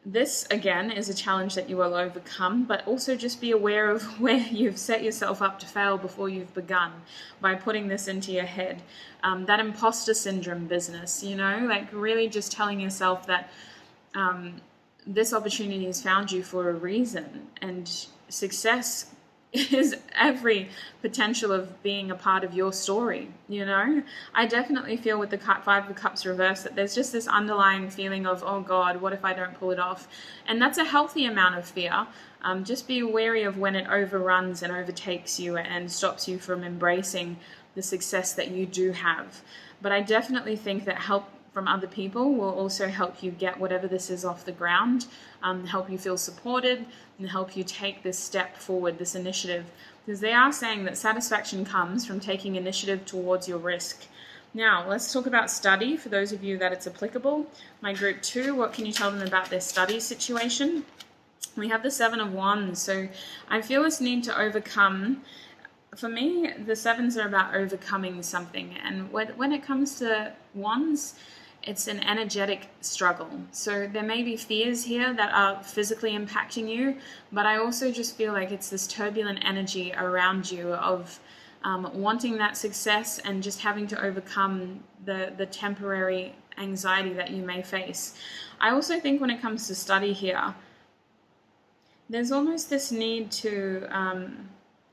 this, again, is a challenge that you will overcome, but also just be aware of where you've set yourself up to fail before you've begun by putting this into your head. That imposter syndrome business, like really just telling yourself that this opportunity has found you for a reason, and success is every potential of being a part of your story. I definitely feel with the 5 of Cups reversed that there's just this underlying feeling of, oh God, what if I don't pull it off? And that's a healthy amount of fear. Just be wary of when it overruns and overtakes you and stops you from embracing the success that you do have. But I definitely think that help from other people will also help you get whatever this is off the ground, help you feel supported, and help you take this step forward, this initiative. Because they are saying that satisfaction comes from taking initiative towards your risk. Now, let's talk about study, for those of you that it's applicable. My group 2, what can you tell them about their study situation? We have the 7 of Wands, so I feel this need to overcome. For me, the 7s are about overcoming something, and when it comes to Wands, it's an energetic struggle. So there may be fears here that are physically impacting you, but I also just feel like it's this turbulent energy around you of wanting that success and just having to overcome the temporary anxiety that you may face. I also think when it comes to study here, there's almost this need to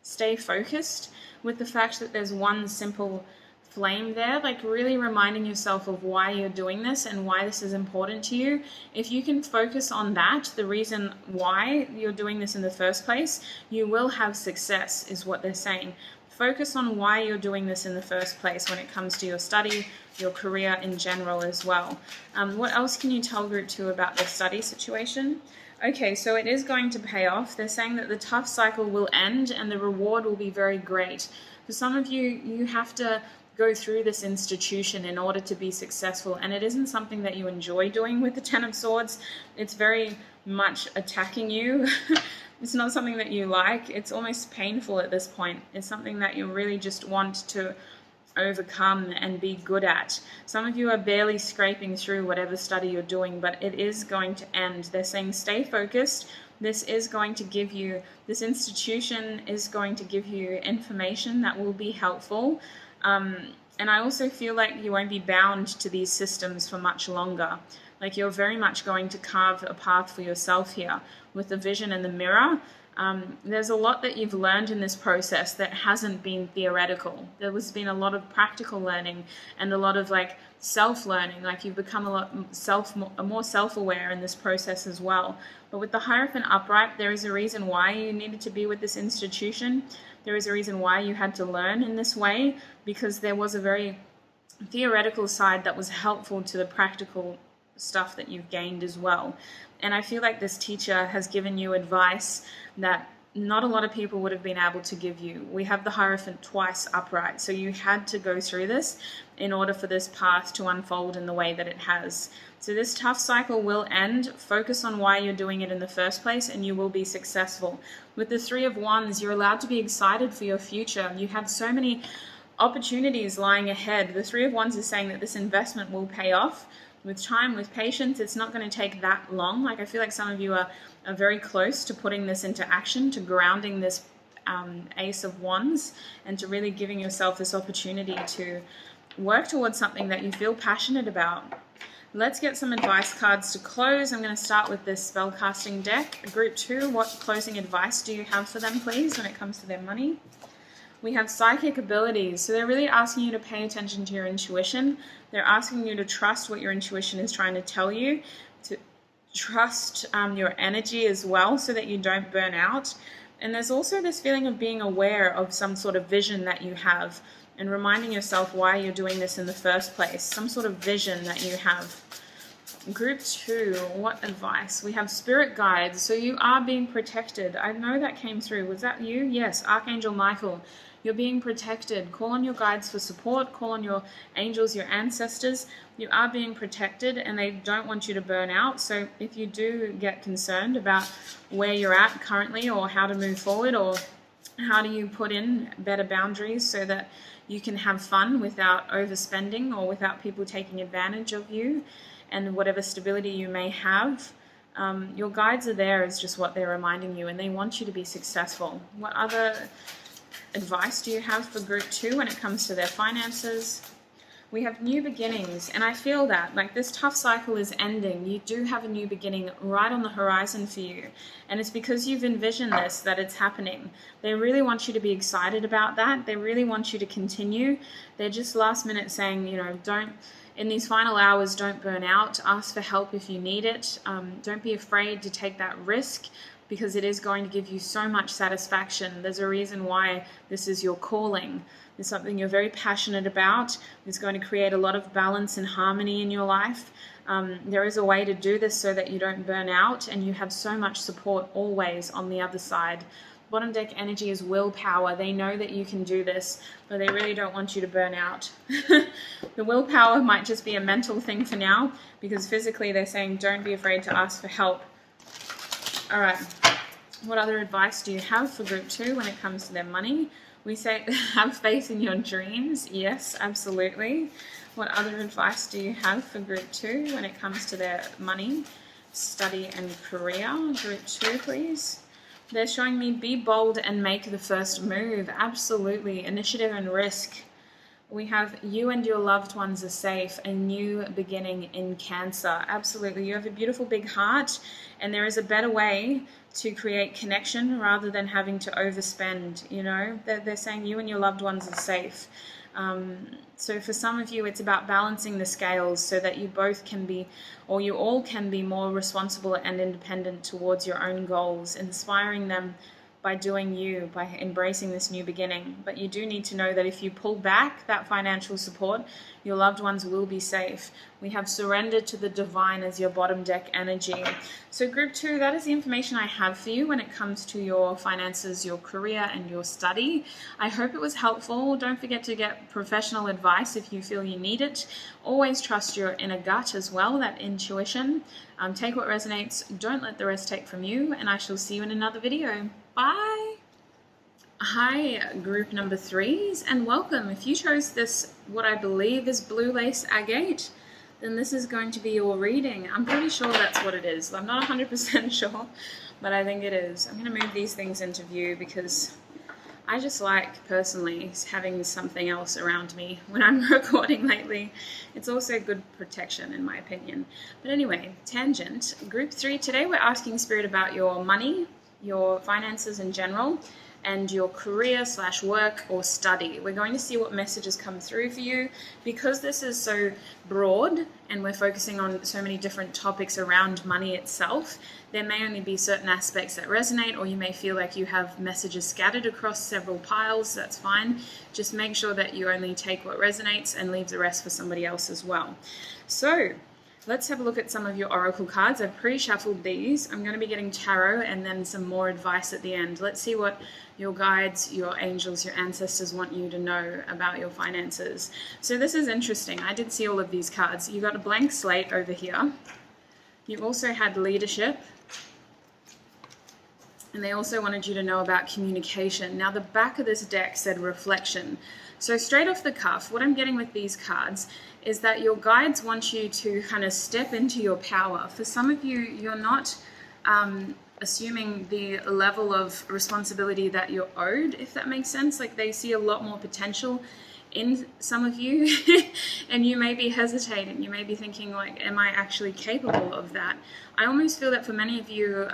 stay focused with the fact that there's one simple flame there, like really reminding yourself of why you're doing this and why this is important to you. If you can focus on that, the reason why you're doing this in the first place, you will have success, is what they're saying. Focus on why you're doing this in the first place when it comes to your study, your career in general as well. What else can you tell group 2 about their study situation? Okay, so it is going to pay off. They're saying that the tough cycle will end and the reward will be very great. For some of you, you have to go through this institution in order to be successful, and it isn't something that you enjoy doing with the 10 of Swords. It's very much attacking you. It's not something that you like. It's almost painful at this point. It's something that you really just want to overcome and be good at. Some of you are barely scraping through whatever study you're doing, but it is going to end. They're saying stay focused. This is going to give you, this institution is going to give you information that will be helpful. And I also feel like you won't be bound to these systems for much longer. Like you're very much going to carve a path for yourself here with the vision and the mirror. There's a lot that you've learned in this process that hasn't been theoretical. There has been a lot of practical learning and a lot of like self-learning. Like you've become a lot more self-aware in this process as well. But with the Hierophant upright, there is a reason why you needed to be with this institution. There is a reason why you had to learn in this way, because there was a very theoretical side that was helpful to the practical stuff that you've gained as well. And I feel like this teacher has given you advice that not a lot of people would have been able to give you. We have the Hierophant twice upright, so you had to go through this in order for this path to unfold in the way that it has. So this tough cycle will end. Focus on why you're doing it in the first place and you will be successful. With the Three of Wands, you're allowed to be excited for your future. You have so many opportunities lying ahead. The Three of Wands is saying that this investment will pay off. With time, with patience, it's not going to take that long. Like I feel like some of you are very close to putting this into action, to grounding this Ace of Wands, and to really giving yourself this opportunity to work towards something that you feel passionate about. Let's get some advice cards to close. I'm going to start with this spellcasting deck. Group 2, what closing advice do you have for them, please, when it comes to their money? We have psychic abilities. So they're really asking you to pay attention to your intuition. They're asking you to trust what your intuition is trying to tell you, to trust your energy as well so that you don't burn out. And there's also this feeling of being aware of some sort of vision that you have and reminding yourself why you're doing this in the first place, some sort of vision that you have. Group 2, what advice? We have spirit guides. So you are being protected. I know that came through. Was that you? Yes, Archangel Michael. You're being protected. Call on your guides for support. Call on your angels, your ancestors. You are being protected and they don't want you to burn out. So if you do get concerned about where you're at currently or how to move forward or how do you put in better boundaries so that you can have fun without overspending or without people taking advantage of you and whatever stability you may have, your guides are there as just what they're reminding you and they want you to be successful. What other advice do you have for group 2 when it comes to their finances? We have new beginnings, and I feel that like this tough cycle is ending. You do have a new beginning right on the horizon for you, and it's because you've envisioned this that it's happening. They really want you to be excited about that. They really want you to continue. They're just last minute saying, you know, don't, in these final hours, don't burn out. Ask for help if you need it. Don't be afraid to take that risk, because it is going to give you so much satisfaction. There's a reason why this is your calling. It's something you're very passionate about. It's going to create a lot of balance and harmony in your life. There is a way to do this so that you don't burn out, and you have so much support always on the other side. Bottom deck energy is willpower. They know that you can do this, but they really don't want you to burn out. The willpower might just be a mental thing for now, because physically they're saying don't be afraid to ask for help. All right, what other advice do you have for group 2 when it comes to their money? We say have faith in your dreams. Yes, absolutely. What other advice do you have for group 2 when it comes to their money, study and career? Group 2, please. They're showing me be bold and make the first move. Absolutely. Initiative and risk. We have you and your loved ones are safe, a new beginning in Cancer. Absolutely. You have a beautiful big heart, and there is a better way to create connection rather than having to overspend. You know, they're saying you and your loved ones are safe. So for some of you, it's about balancing the scales so that you both can be, or you all can be more responsible and independent towards your own goals, inspiring them by doing you, by embracing this new beginning. But you do need to know that if you pull back that financial support, your loved ones will be safe. We have surrender to the divine as your bottom deck energy. So group 2, that is the information I have for you when it comes to your finances, your career, and your study. I hope it was helpful. Don't forget to get professional advice if you feel you need it. Always trust your inner gut as well, that intuition. Take what resonates. Don't let the rest take from you, and I shall see you in another video. Bye. Hi, group number 3s, and welcome. If you chose this, what I believe is blue lace agate, then this is going to be your reading. I'm pretty sure that's what it is. I'm not 100% sure, but I think it is. I'm going to move these things into view because I just like, personally, having something else around me when I'm recording lately. It's also good protection, in my opinion. But anyway, tangent. Group 3, today we're asking Spirit about your money, your finances in general, and your career / work or study. We're going to see what messages come through for you. Because this is so broad and we're focusing on so many different topics around money itself, there may only be certain aspects that resonate, or you may feel like you have messages scattered across several piles. That's fine. Just make sure that you only take what resonates and leave the rest for somebody else as well. So let's have a look at some of your oracle cards. I've pre-shuffled these. I'm going to be getting tarot and then some more advice at the end. Let's see what your guides, your angels, your ancestors want you to know about your finances. So this is interesting. I did see all of these cards. You got a blank slate over here. You also had leadership. And they also wanted you to know about communication. Now the back of this deck said reflection. So straight off the cuff, what I'm getting with these cards is that your guides want you to kind of step into your power. For some of you, you're not assuming the level of responsibility that you're owed, if that makes sense. Like they see a lot more potential in some of you and you may be hesitating. You may be thinking like, am I actually capable of that? I almost feel that for many of you,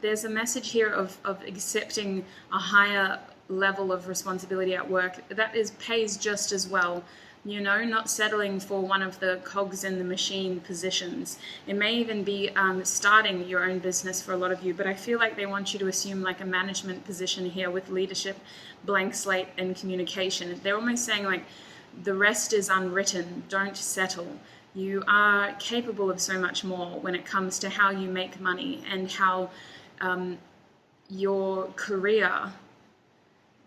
there's a message here of accepting a higher level of responsibility at work that pays just as well. You know, not settling for one of the cogs in the machine positions. It may even be starting your own business for a lot of you, but I feel like they want you to assume like a management position here with leadership, blank slate, and communication. They're almost saying like, the rest is unwritten, don't settle. You are capable of so much more when it comes to how you make money and how your career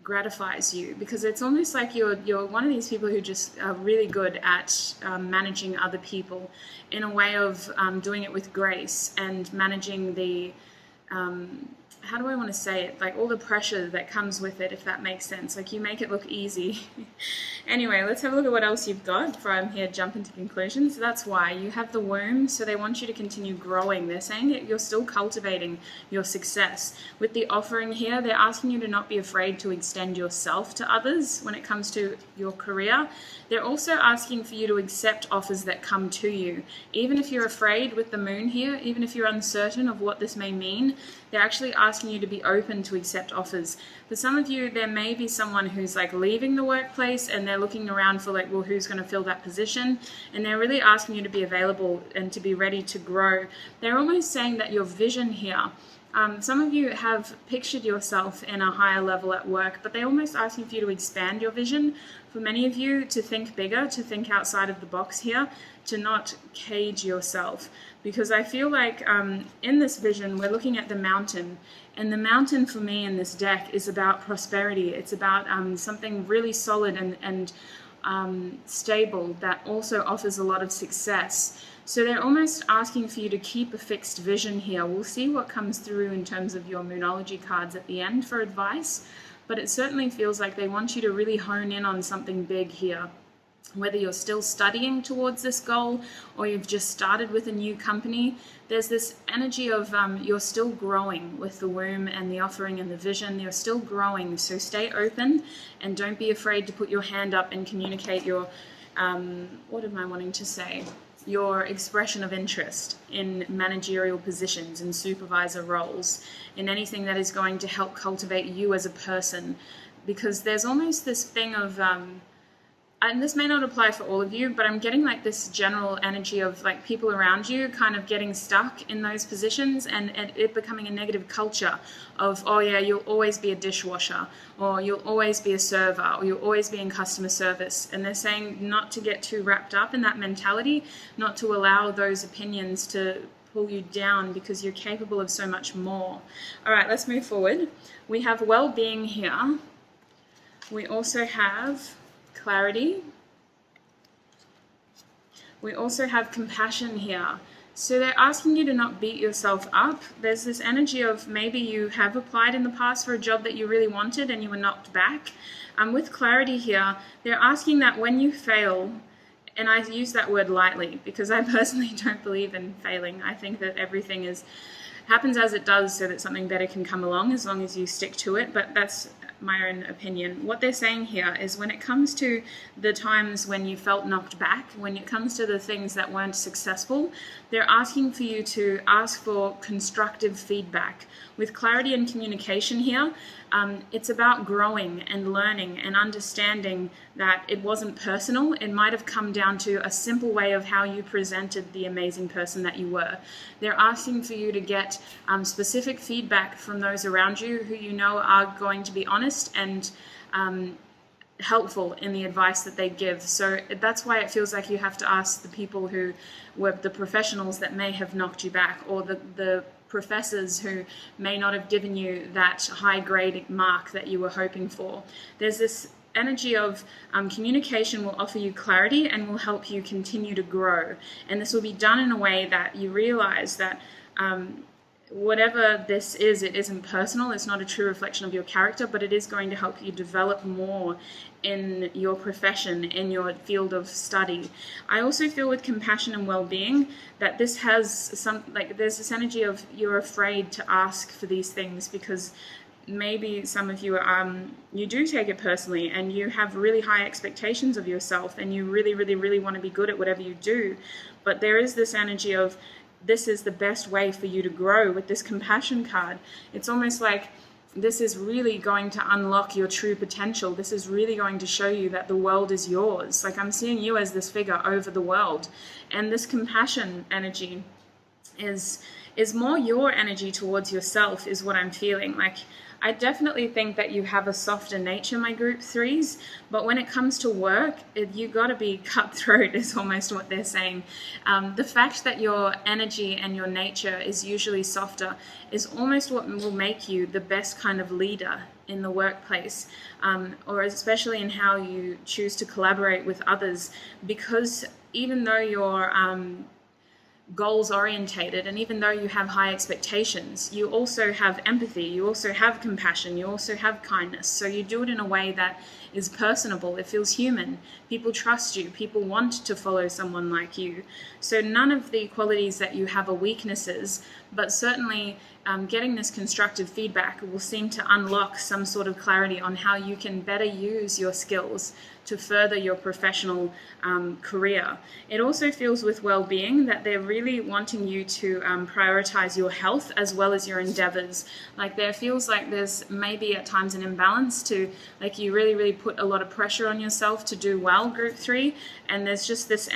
gratifies you, because it's almost like you're one of these people who just are really good at managing other people in a way of doing it with grace and managing the how do I want to say it, like all the pressure that comes with it, if that makes sense. Like you make it look easy. Anyway, let's have a look at what else you've got before I'm here jumping to conclusions. So that's why you have the womb, so they want you to continue growing. They're saying that you're still cultivating your success. With the offering here, they're asking you to not be afraid to extend yourself to others when it comes to your career. They're also asking for you to accept offers that come to you. Even if you're afraid with the moon here, even if you're uncertain of what this may mean, they're actually asking you to be open to accept offers. For some of you, there may be someone who's like leaving the workplace and they're looking around for like, well, who's going to fill that position? And they're really asking you to be available and to be ready to grow. They're almost saying that your vision here, some of you have pictured yourself in a higher level at work, but they're almost asking for you to expand your vision. For many of you, to think bigger, to think outside of the box here, to not cage yourself. Because I feel like in this vision, we're looking at the mountain. And the mountain for me in this deck is about prosperity. It's about something really solid and stable that also offers a lot of success. So they're almost asking for you to keep a fixed vision here. We'll see what comes through in terms of your Moonology cards at the end for advice, but it certainly feels like they want you to really hone in on something big here. Whether you're still studying towards this goal or you've just started with a new company, there's this energy of you're still growing with the womb and the offering and the vision. You're still growing, so stay open and don't be afraid to put your hand up and communicate your, what am I wanting to say? Your expression of interest in managerial positions and supervisor roles, in anything that is going to help cultivate you as a person. Because there's almost this thing of, and this may not apply for all of you, but I'm getting like this general energy of like people around you kind of getting stuck in those positions and it becoming a negative culture of, oh yeah, you'll always be a dishwasher, or you'll always be a server, or you'll always be in customer service. And they're saying not to get too wrapped up in that mentality, not to allow those opinions to pull you down, because you're capable of so much more. All right, let's move forward. We have well-being here. We also have clarity. We also have compassion here. So they're asking you to not beat yourself up. There's this energy of maybe you have applied in the past for a job that you really wanted and you were knocked back. With clarity here, they're asking that when you fail, and I use that word lightly because I personally don't believe in failing. I think that everything happens as it does so that something better can come along as long as you stick to it. But that's my own opinion. What they're saying here is when it comes to the times when you felt knocked back, when it comes to the things that weren't successful, they're asking for you to ask for constructive feedback. With clarity and communication here, it's about growing and learning and understanding that it wasn't personal. It might have come down to a simple way of how you presented the amazing person that you were. They're asking for you to get specific feedback from those around you who you know are going to be honest and helpful in the advice that they give. So that's why it feels like you have to ask the people who were the professionals that may have knocked you back, or the professors who may not have given you that high grade mark that you were hoping for. There's this energy of communication will offer you clarity and will help you continue to grow. And this will be done in a way that you realize that whatever this is, it isn't personal, it's not a true reflection of your character, but it is going to help you develop more in your profession, in your field of study. I also feel with compassion and well-being that this has there's this energy of you're afraid to ask for these things because maybe some of you you do take it personally and you have really high expectations of yourself and you really, really, really want to be good at whatever you do. But there is this energy of this is the best way for you to grow with this compassion card. It's almost like this is really going to unlock your true potential. This is really going to show you that the world is yours. Like I'm seeing you as this figure over the world. And this compassion energy is more your energy towards yourself is what I'm feeling. Like I definitely think that you have a softer nature, my group threes, but when it comes to work, you got to be cutthroat is almost what they're saying. The fact that your energy and your nature is usually softer is almost what will make you the best kind of leader in the workplace, or especially in how you choose to collaborate with others, because even though you're goals orientated and even though you have high expectations, you also have empathy, you also have compassion, you also have kindness. So you do it in a way that is personable, it feels human, people trust you, people want to follow someone like you. So none of the qualities that you have are weaknesses, but certainly getting this constructive feedback will seem to unlock some sort of clarity on how you can better use your skills to further your professional career. It also feels with well-being that they're really wanting you to prioritize your health as well as your endeavors. Like there feels like there's maybe at times an imbalance to, like you really, really put a lot of pressure on yourself to do well, group three, and there's just this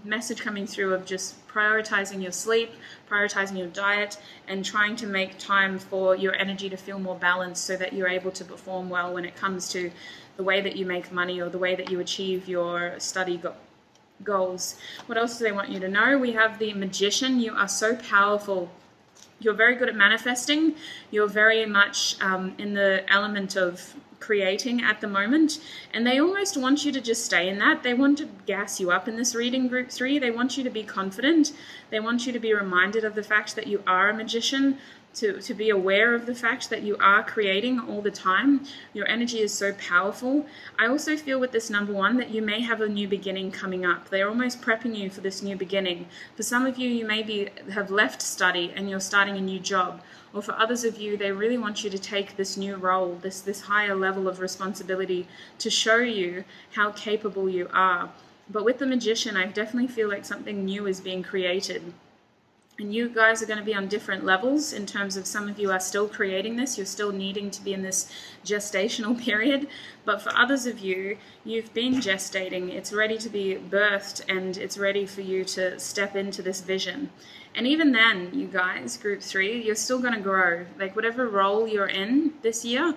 message coming through of just prioritizing your sleep, prioritizing your diet, and trying to make time for your energy to feel more balanced so that you're able to perform well when it comes to the way that you make money or the way that you achieve your study goals. What else do they want you to know? We have the Magician. You are so powerful. You're very good at manifesting. You're very much in the element of creating at the moment, and they almost want you to just stay in that. They want to gas you up in this reading, group three. They want you to be confident. They want you to be reminded of the fact that you are a magician, to be aware of the fact that you are creating all the time. Your energy is so powerful. I also feel with this number one that you may have a new beginning coming up. They're almost prepping you for this new beginning. For some of you, you maybe have left study and you're starting a new job. Or for others of you, they really want you to take this new role, this higher level of responsibility to show you how capable you are. But with the Magician, I definitely feel like something new is being created. And you guys are going to be on different levels in terms of some of you are still creating this, you're still needing to be in this gestational period. But for others of you, you've been gestating, it's ready to be birthed, and it's ready for you to step into this vision. And even then, you guys, group three, you're still going to grow. Like whatever role you're in this year,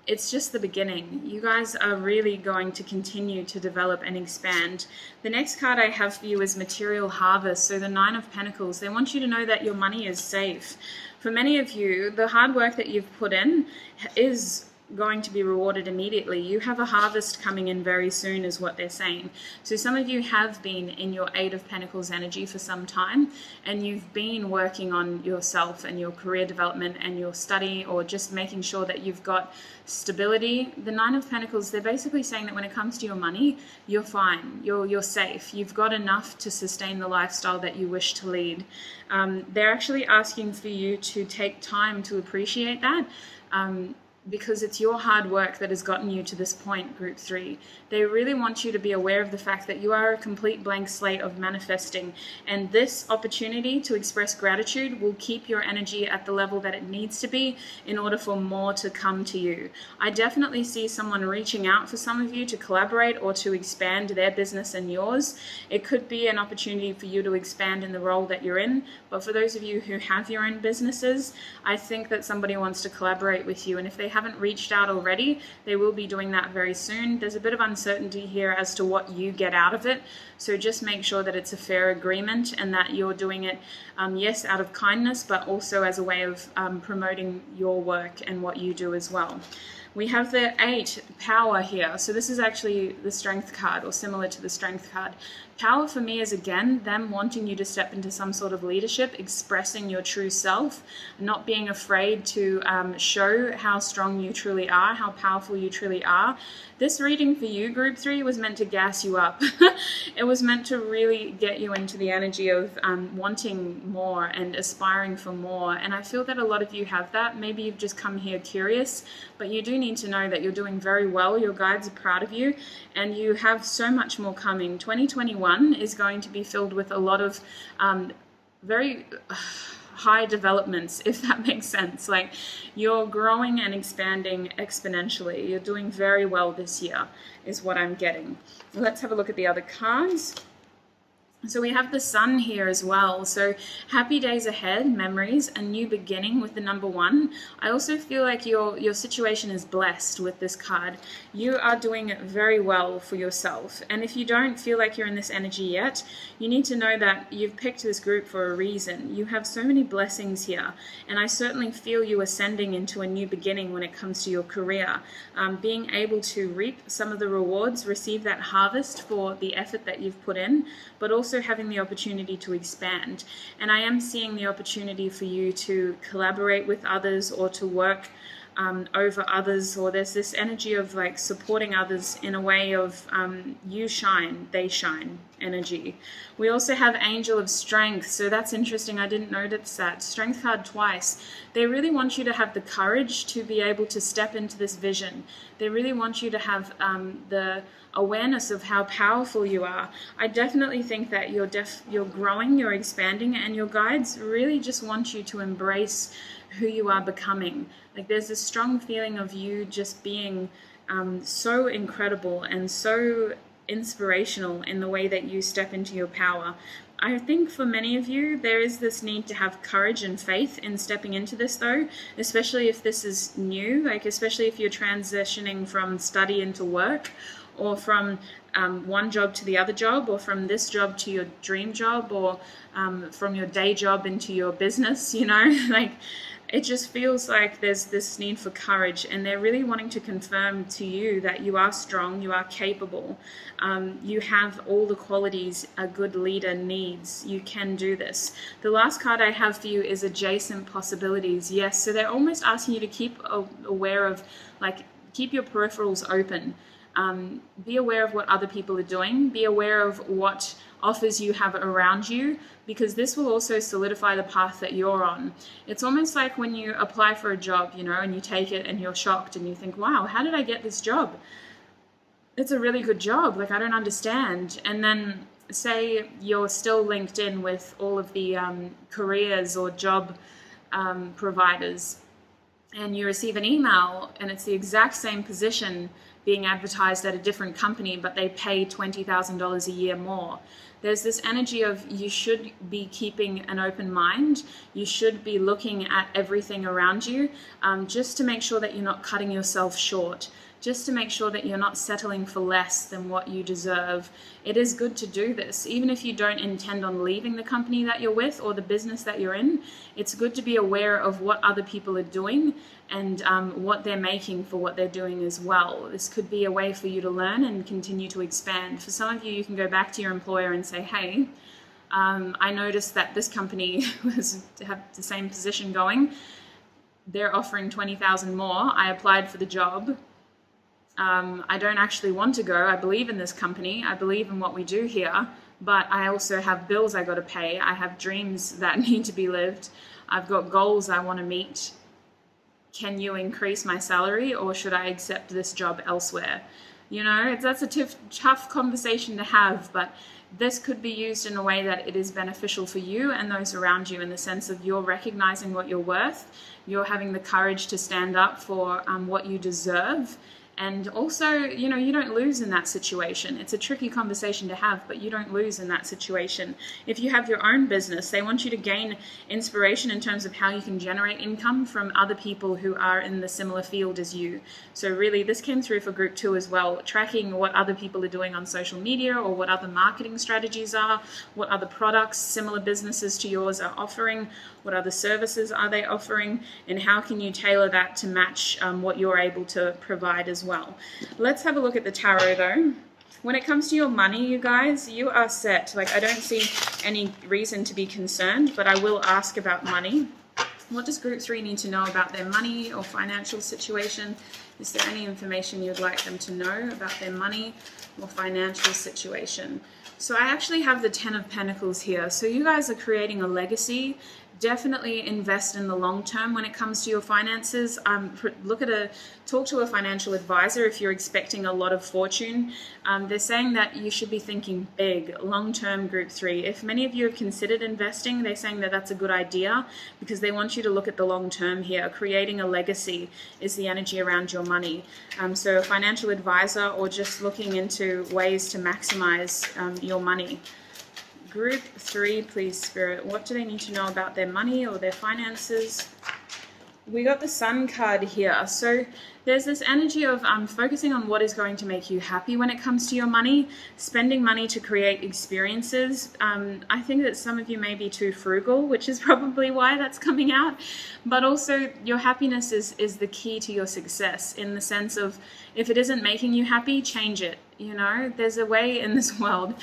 it's just the beginning. You guys are really going to continue to develop and expand. The next card I have for you is Material Harvest. So the Nine of Pentacles. They want you to know that your money is safe. For many of you, the hard work that you've put in is going to be rewarded immediately. You have a harvest coming in very soon is what they're saying. So some of you have been in your Eight of Pentacles energy for some time, and you've been working on yourself and your career development and your study, or just making sure that you've got stability. The Nine of Pentacles, they're basically saying that when it comes to your money, you're fine, you're safe, you've got enough to sustain the lifestyle that you wish to lead. They're actually asking for you to take time to appreciate that. because it's your hard work that has gotten you to this point, group 3. They really want you to be aware of the fact that you are a complete blank slate of manifesting, and this opportunity to express gratitude will keep your energy at the level that it needs to be in order for more to come to you. I definitely see someone reaching out for some of you to collaborate or to expand their business and yours. It could be an opportunity for you to expand in the role that you're in, but for those of you who have your own businesses, I think that somebody wants to collaborate with you, and if they haven't reached out already, they will be doing that very soon. There's a bit of uncertainty here as to what you get out of it, so just make sure that it's a fair agreement and that you're doing it, yes, out of kindness, but also as a way of promoting your work and what you do as well. We have the 8, power here. So this is actually the strength card, or similar to the strength card. Power for me is, again, them wanting you to step into some sort of leadership, expressing your true self, not being afraid to show how strong you truly are, how powerful you truly are. This reading for you, group 3, was meant to gas you up. It was meant to really get you into the energy of wanting more and aspiring for more. And I feel that a lot of you have that. Maybe you've just come here curious, but you do need to know that you're doing very well. Your guides are proud of you, and you have so much more coming. 2021 is going to be filled with a lot of very high developments, if that makes sense. Like, you're growing and expanding exponentially. You're doing very well this year, is what I'm getting. Let's have a look at the other cards. So we have the sun here as well. So happy days ahead, memories, a new beginning with the number 1. I also feel like your situation is blessed with this card. You are doing very well for yourself. And if you don't feel like you're in this energy yet, you need to know that you've picked this group for a reason. You have so many blessings here. And I certainly feel you ascending into a new beginning when it comes to your career. Being able to reap some of the rewards, receive that harvest for the effort that you've put in, but also having the opportunity to expand. And I am seeing the opportunity for you to collaborate with others or to work over others, or there's this energy of like supporting others in a way of you shine, they shine energy. We also have Angel of Strength, so that's interesting. I didn't notice that. Strength card twice. They really want you to have the courage to be able to step into this vision. They really want you to have the awareness of how powerful you are. I definitely think that you're growing, you're expanding, and your guides really just want you to embrace who you are becoming. Like, there's a strong feeling of you just being so incredible and so inspirational in the way that you step into your power. I think for many of you, there is this need to have courage and faith in stepping into this, though, especially if this is new, like especially if you're transitioning from study into work, or from one job to the other job, or from this job to your dream job, or from your day job into your business, you know, like it just feels like there's this need for courage, and they're really wanting to confirm to you that you are strong, you are capable, you have all the qualities a good leader needs. You can do this. The last card I have for you is adjacent possibilities. Yes, so they're almost asking you to keep aware of, like, keep your peripherals open. Be aware of what other people are doing. Be aware of what offers you have around you, because this will also solidify the path that you're on. It's almost like when you apply for a job, you know, and you take it and you're shocked and you think, wow, how did I get this job? It's a really good job. Like, I don't understand. And then say you're still linked in with all of the careers or job providers, and you receive an email and it's the exact same position being advertised at a different company, but they pay $20,000 a year more. There's this energy of you should be keeping an open mind. You should be looking at everything around you, just to make sure that you're not cutting yourself short, just to make sure that you're not settling for less than what you deserve. It is good to do this. Even if you don't intend on leaving the company that you're with or the business that you're in, it's good to be aware of what other people are doing and what they're making for what they're doing as well. This could be a way for you to learn and continue to expand. For some of you, you can go back to your employer and say, hey, I noticed that this company was to have the same position going. They're offering $20,000 more. I applied for the job. I don't actually want to go. I believe in this company. I believe in what we do here, but I also have bills I got to pay. I have dreams that need to be lived. I've got goals I want to meet. can you increase my salary, or should I accept this job elsewhere? You know, that's a tough conversation to have, but this could be used in a way that it is beneficial for you and those around you, in the sense of you're recognizing what you're worth, you're having the courage to stand up for what you deserve. And also, you know, you don't lose in that situation. It's a tricky conversation to have, but you don't lose in that situation. If you have your own business, they want you to gain inspiration in terms of how you can generate income from other people who are in the similar field as you. So really, this came through for group 2 as well, tracking what other people are doing on social media, or what other marketing strategies are, what other products similar businesses to yours are offering, what other services are they offering, and how can you tailor that to match what you're able to provide as well. Let's have a look at the tarot though. When it comes to your money, you guys, you are set. Like, I don't see any reason to be concerned, but I will ask about money. What does group 3 need to know about their money or financial situation? Is there any information you'd like them to know about their money or financial situation? So I actually have the 10 of Pentacles here. So you guys are creating a legacy. Definitely invest in the long term when it comes to your finances. Talk to a financial advisor if you're expecting a lot of fortune. They're saying that you should be thinking big, long term, group 3. If many of you have considered investing, they're saying that that's a good idea, because they want you to look at the long term here. Creating a legacy is the energy around your money. So a financial advisor, or just looking into ways to maximize your money. Group 3, please, Spirit. What do they need to know about their money or their finances? We got the Sun card here. So there's this energy of focusing on what is going to make you happy when it comes to your money, spending money to create experiences. I think that some of you may be too frugal, which is probably why that's coming out. But also, your happiness is the key to your success, in the sense of, if it isn't making you happy, change it. You know, there's a way in this world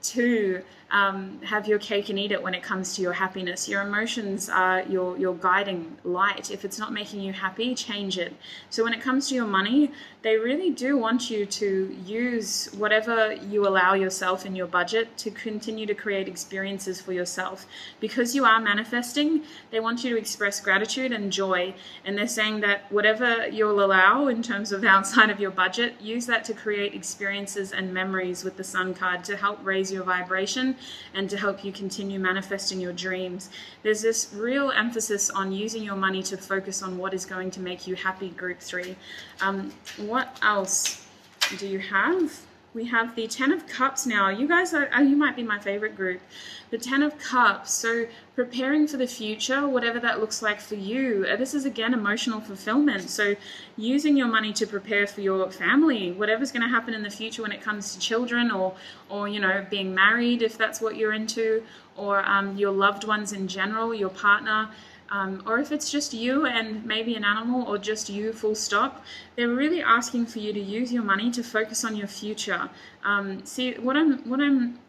to have your cake and eat it when it comes to your happiness. Your emotions are your guiding light. If it's not making you happy, change it. So when it comes to your money, they really do want you to use whatever you allow yourself in your budget to continue to create experiences for yourself. Because you are manifesting, they want you to express gratitude and joy. And they're saying that whatever you'll allow in terms of outside of your budget, use that to create experiences and memories with the Sun card, to help raise your vibration and to help you continue manifesting your dreams. There's this real emphasis on using your money to focus on what is going to make you happy, group 3. What else do you have? We have the 10 of Cups now. You guys you might be my favorite group. The 10 of Cups. So preparing for the future, whatever that looks like for you. This is, again, emotional fulfillment. So using your money to prepare for your family, whatever's going to happen in the future when it comes to children, or you know, being married, if that's what you're into, or your loved ones in general, your partner. Or if it's just you and maybe an animal, or just you, full stop. They're really asking for you to use your money to focus on your future. See, what I'm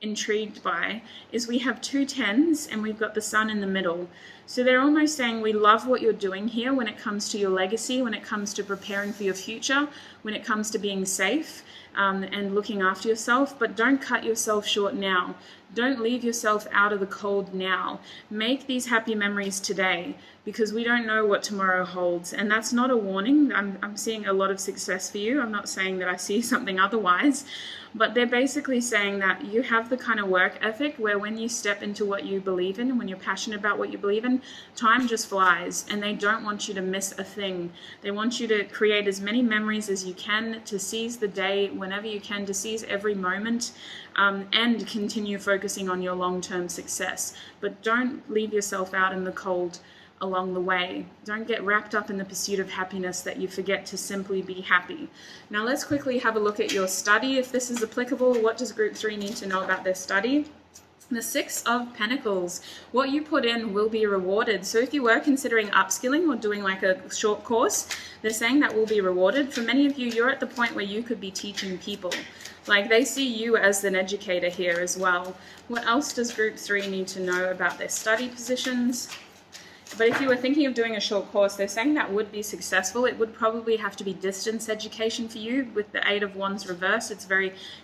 intrigued by is we have 2 10s and we've got the Sun in the middle. So they're almost saying, we love what you're doing here when it comes to your legacy, when it comes to preparing for your future, when it comes to being safe and looking after yourself, but don't cut yourself short now. Don't leave yourself out of the cold now. Make these happy memories today, because we don't know what tomorrow holds. And that's not a warning. I'm seeing a lot of success for you. I'm not saying that I see something otherwise, but they're basically saying that you have the kind of work ethic where when you step into what you believe in, when you're passionate about what you believe in, time just flies, and they don't want you to miss a thing. They want you to create as many memories as you can, to seize the day whenever you can, to seize every moment, and continue focusing on your long-term success. But don't leave yourself out in the cold along the way. Don't get wrapped up in the pursuit of happiness that you forget to simply be happy. Now let's quickly have a look at your study. If this is applicable, what does group 3 need to know about their study? The 6 of Pentacles. What you put in will be rewarded. So if you were considering upskilling or doing like a short course, they're saying that will be rewarded. For many of you, you're at the point where you could be teaching people. Like, they see you as an educator here as well. What else does group 3 need to know about their study positions? But if you were thinking of doing a short course, they're saying that would be successful. It would probably have to be distance education for you with the Eight of Wands reversed.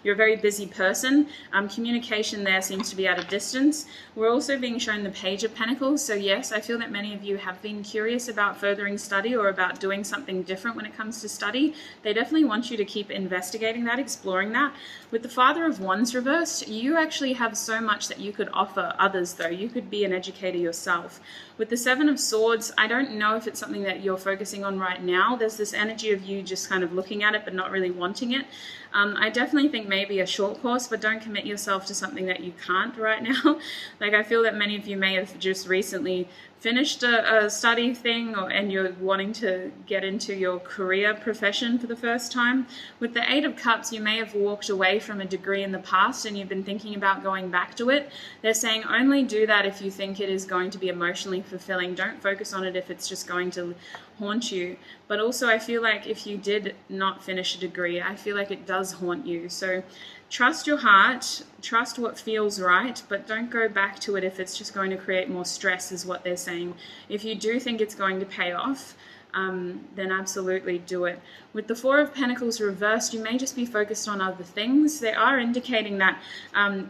You're a very busy person. Communication there seems to be at a distance. We're also being shown the Page of Pentacles. So yes, I feel that many of you have been curious about furthering study or about doing something different when it comes to study. They definitely want you to keep investigating that, exploring that. With the Father of Wands reversed, you actually have so much that you could offer others, though. You could be an educator yourself. With the Seven of Swords, I don't know if it's something that you're focusing on right now. There's this energy of you just kind of looking at it but not really wanting it. I definitely think maybe a short course, but don't commit yourself to something that you can't right now. Like, I feel that many of you may have just recently finished a study thing, and you're wanting to get into your career profession for the first time. With the Eight of Cups, you may have walked away from a degree in the past and you've been thinking about going back to it. They're saying only do that if you think it is going to be emotionally fulfilling. Don't focus on it if it's just going to haunt you. But also, I feel like if you did not finish a degree, I feel like it does haunt you. So trust your heart, trust what feels right, but don't go back to it if it's just going to create more stress, is what they're saying. If you do think it's going to pay off, then absolutely do it. With the Four of Pentacles reversed, you may just be focused on other things. They are indicating that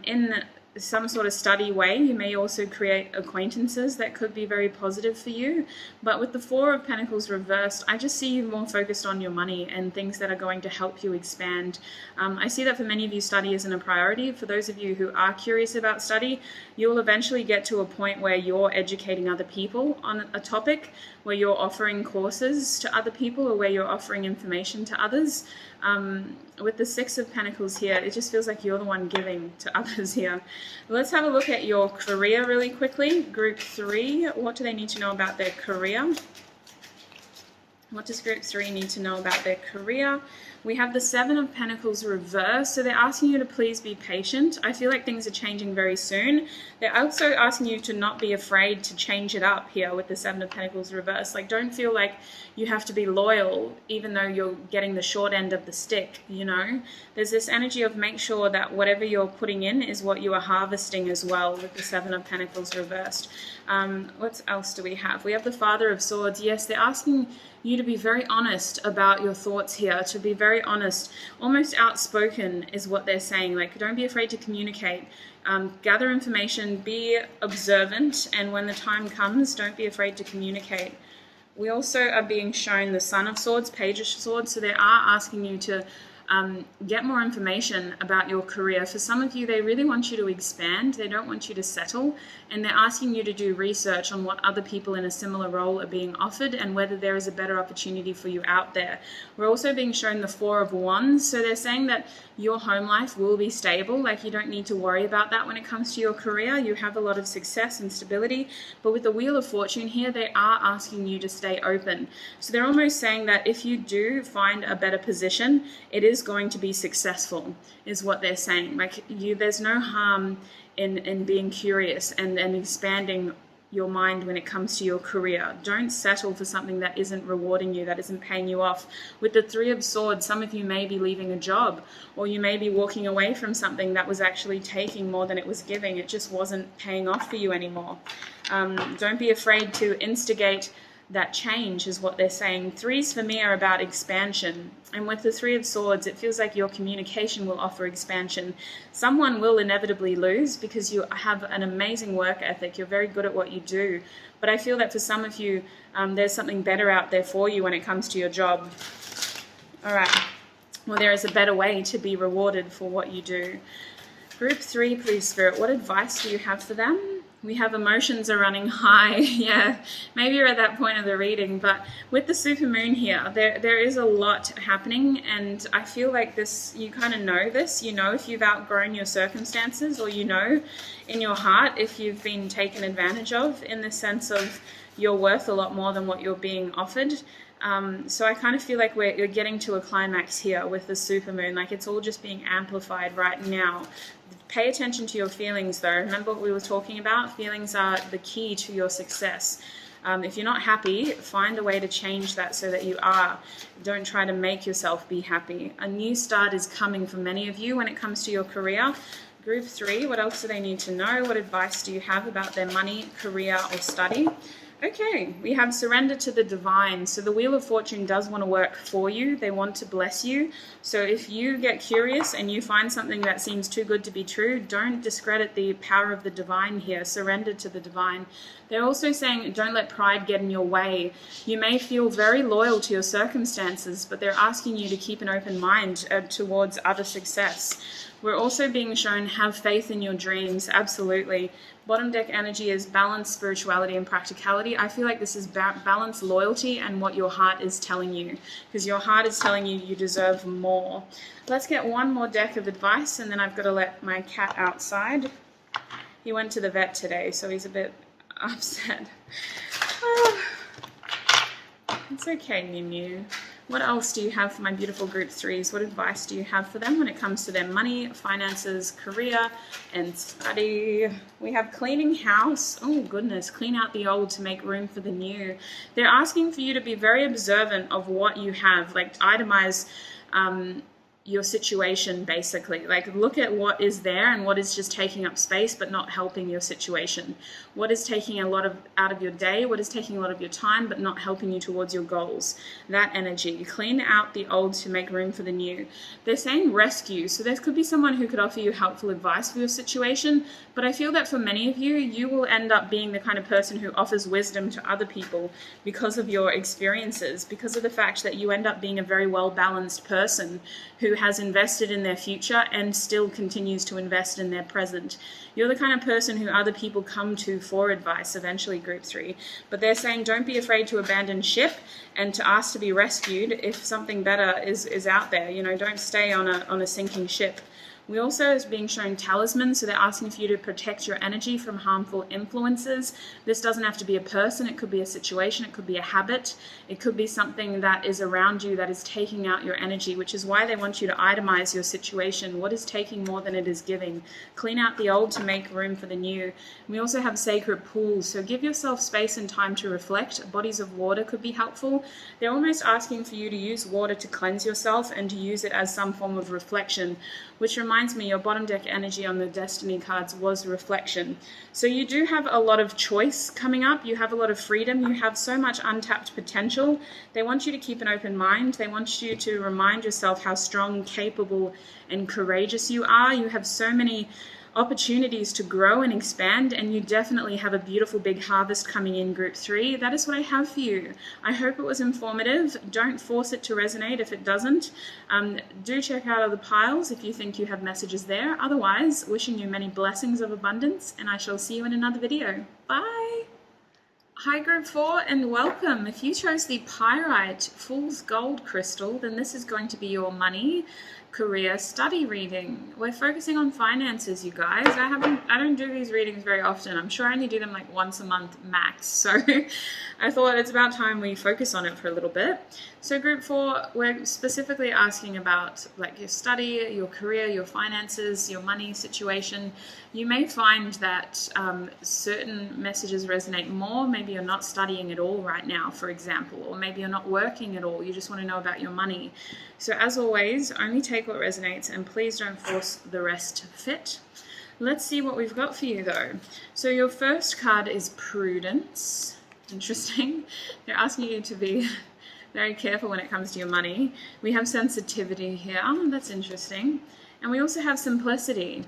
in some sort of study way, you may also create acquaintances that could be very positive for you. But with the Four of Pentacles reversed, I just see you more focused on your money and things that are going to help you expand. I see that for many of you, study isn't a priority. For those of you who are curious about study, you will eventually get to a point where you're educating other people on a topic, where you're offering courses to other people, or where you're offering information to others. With the Six of Pentacles here, it just feels like you're the one giving to others here. Let's have a look at your career really quickly. Group 3, what do they need to know about their career? What does Group 3 need to know about their career? We have the Seven of Pentacles reversed, so they're asking you to please be patient. I feel like things are changing very soon. They're also asking you to not be afraid to change it up here with the Seven of Pentacles reversed. Like, don't feel like you have to be loyal even though you're getting the short end of the stick, you know? There's this energy of make sure that whatever you're putting in is what you are harvesting as well with the Seven of Pentacles reversed. What else do we have? We have the Father of Swords. Yes, they're asking you to be very honest about your thoughts here, to be very honest, almost outspoken is what they're saying. Like, don't be afraid to communicate. Gather information, be observant, and when the time comes, don't be afraid to communicate. We also are being shown the Son of Swords, Page of Swords, so they are asking you to get more information about your career. For some of you, they really want you to expand. They don't want you to settle, and they're asking you to do research on what other people in a similar role are being offered and whether there is a better opportunity for you out there. We're also being shown the Four of Wands, so they're saying that your home life will be stable. Like, you don't need to worry about that when it comes to your career. You have a lot of success and stability. But with the Wheel of Fortune here, they are asking you to stay open. So they're almost saying that if you do find a better position, it is going to be successful, is what they're saying. Like, there's no harm in being curious and expanding your mind when it comes to your career. Don't settle for something that isn't rewarding you, that isn't paying you off. With the Three of Swords, some of you may be leaving a job, or you may be walking away from something that was actually taking more than it was giving. It just wasn't paying off for you anymore. Don't be afraid to instigate that change, is what they're saying. Threes for me are about expansion. And with the Three of Swords, it feels like your communication will offer expansion. Someone will inevitably lose because you have an amazing work ethic. You're very good at what you do. But I feel that for some of you, there's something better out there for you when it comes to your job. All right. Well, there is a better way to be rewarded for what you do. Group 3, please, Spirit. What advice do you have for them? We have emotions are running high. Yeah, maybe you're at that point of the reading, but with the supermoon here, there is a lot happening, and I feel like this, you kind of know this. You know if you've outgrown your circumstances, or you know in your heart if you've been taken advantage of, in the sense of you're worth a lot more than what you're being offered. So I kind of feel like you're getting to a climax here with the supermoon. Like, it's all just being amplified right now. Pay attention to your feelings, though. Remember what we were talking about? Feelings are the key to your success. If you're not happy, find a way to change that so that you are. Don't try to make yourself be happy. A new start is coming for many of you when it comes to your career. Group 3, what else do they need to know? What advice do you have about their money, career, or study? Okay, we have surrender to the divine. So the Wheel of Fortune does want to work for you. They want to bless you. So if you get curious and you find something that seems too good to be true, don't discredit the power of the divine here. Surrender to the divine. They're also saying don't let pride get in your way. You may feel very loyal to your circumstances, but they're asking you to keep an open mind towards other success. We're also being shown have faith in your dreams. Absolutely. Bottom deck energy is balance, spirituality, and practicality. I feel like this is balance, loyalty, and what your heart is telling you, because your heart is telling you you deserve more. Let's get one more deck of advice, and then I've got to let my cat outside. He went to the vet today, so he's a bit upset. Oh, it's okay, Mew. What else do you have for my beautiful group threes? What advice do you have for them when it comes to their money, finances, career, and study? We have cleaning house. Oh, goodness. Clean out the old to make room for the new. They're asking for you to be very observant of what you have, like itemize your situation, basically. Like, look at what is there and what is just taking up space but not helping your situation. What is taking a lot out of your day, what is taking a lot of your time but not helping you towards your goals. That energy. Clean out the old to make room for the new. They're saying rescue, so there could be someone who could offer you helpful advice for your situation, but I feel that for many of you, you will end up being the kind of person who offers wisdom to other people because of your experiences, because of the fact that you end up being a very well-balanced person who has invested in their future and still continues to invest in their present. You're the kind of person who other people come to for advice, eventually, group 3. But they're saying don't be afraid to abandon ship and to ask to be rescued if something better is out there. You know, don't stay on a sinking ship. We also is being shown talisman, so they're asking for you to protect your energy from harmful influences. This doesn't have to be a person, it could be a situation, it could be a habit, it could be something that is around you that is taking out your energy, which is why they want you to itemize your situation. What is taking more than it is giving? Clean out the old to make room for the new. We also have sacred pools, so give yourself space and time to reflect. Bodies of water could be helpful. They're almost asking for you to use water to cleanse yourself and to use it as some form of reflection, which reminds me, your bottom deck energy on the Destiny cards was reflection. So you do have a lot of choice coming up. You have a lot of freedom. You have so much untapped potential. They want you to keep an open mind. They want you to remind yourself how strong, capable, and courageous you are. You have so many opportunities to grow and expand, and you definitely have a beautiful big harvest coming in, group 3. That is what I have for you. I hope it was informative. Don't force it to resonate if it doesn't. Do check out other piles if you think you have messages there. Otherwise, wishing you many blessings of abundance, and I shall see you in another video. Bye! Hi group 4 and welcome. If you chose the Pyrite Fool's Gold Crystal, then this is going to be your money, career, study reading. We're focusing on finances, you guys. I don't do these readings very often. I'm sure I only do them like once a month max. So I thought it's about time we focus on it for a little bit. So group 4, we're specifically asking about like your study, your career, your finances, your money situation. You may find that certain messages resonate more. Maybe you're not studying at all right now, for example, or maybe you're not working at all. You just want to know about your money. So as always, only take what resonates and please don't force the rest to fit. Let's see what we've got for you though. So your first card is Prudence. Interesting. They're asking you to be very careful when it comes to your money. We have Sensitivity here. Oh, that's interesting. And we also have Simplicity.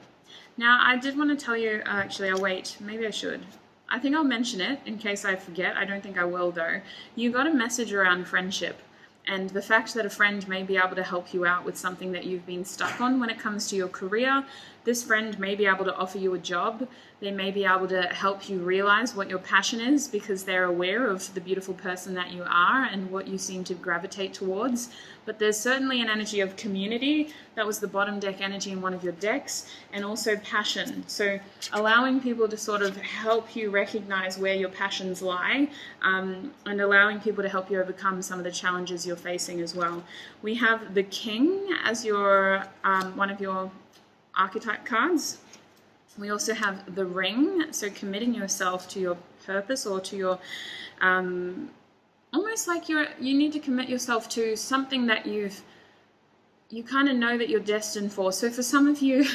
Now, I did want to tell you, actually, I'll wait. Maybe I should. I think I'll mention it in case I forget. I don't think I will, though. You got a message around friendship and the fact that a friend may be able to help you out with something that you've been stuck on when it comes to your career. This friend may be able to offer you a job. They may be able to help you realize what your passion is because they're aware of the beautiful person that you are and what you seem to gravitate towards. But there's certainly an energy of community. That was the bottom deck energy in one of your decks, and also passion. So allowing people to sort of help you recognize where your passions lie, and allowing people to help you overcome some of the challenges you're facing as well. We have the King as your one of your archetype cards. We also have the Ring, so committing yourself to your purpose or to your almost like you need to commit yourself to something that you've you kind of know that you're destined for. So for some of you,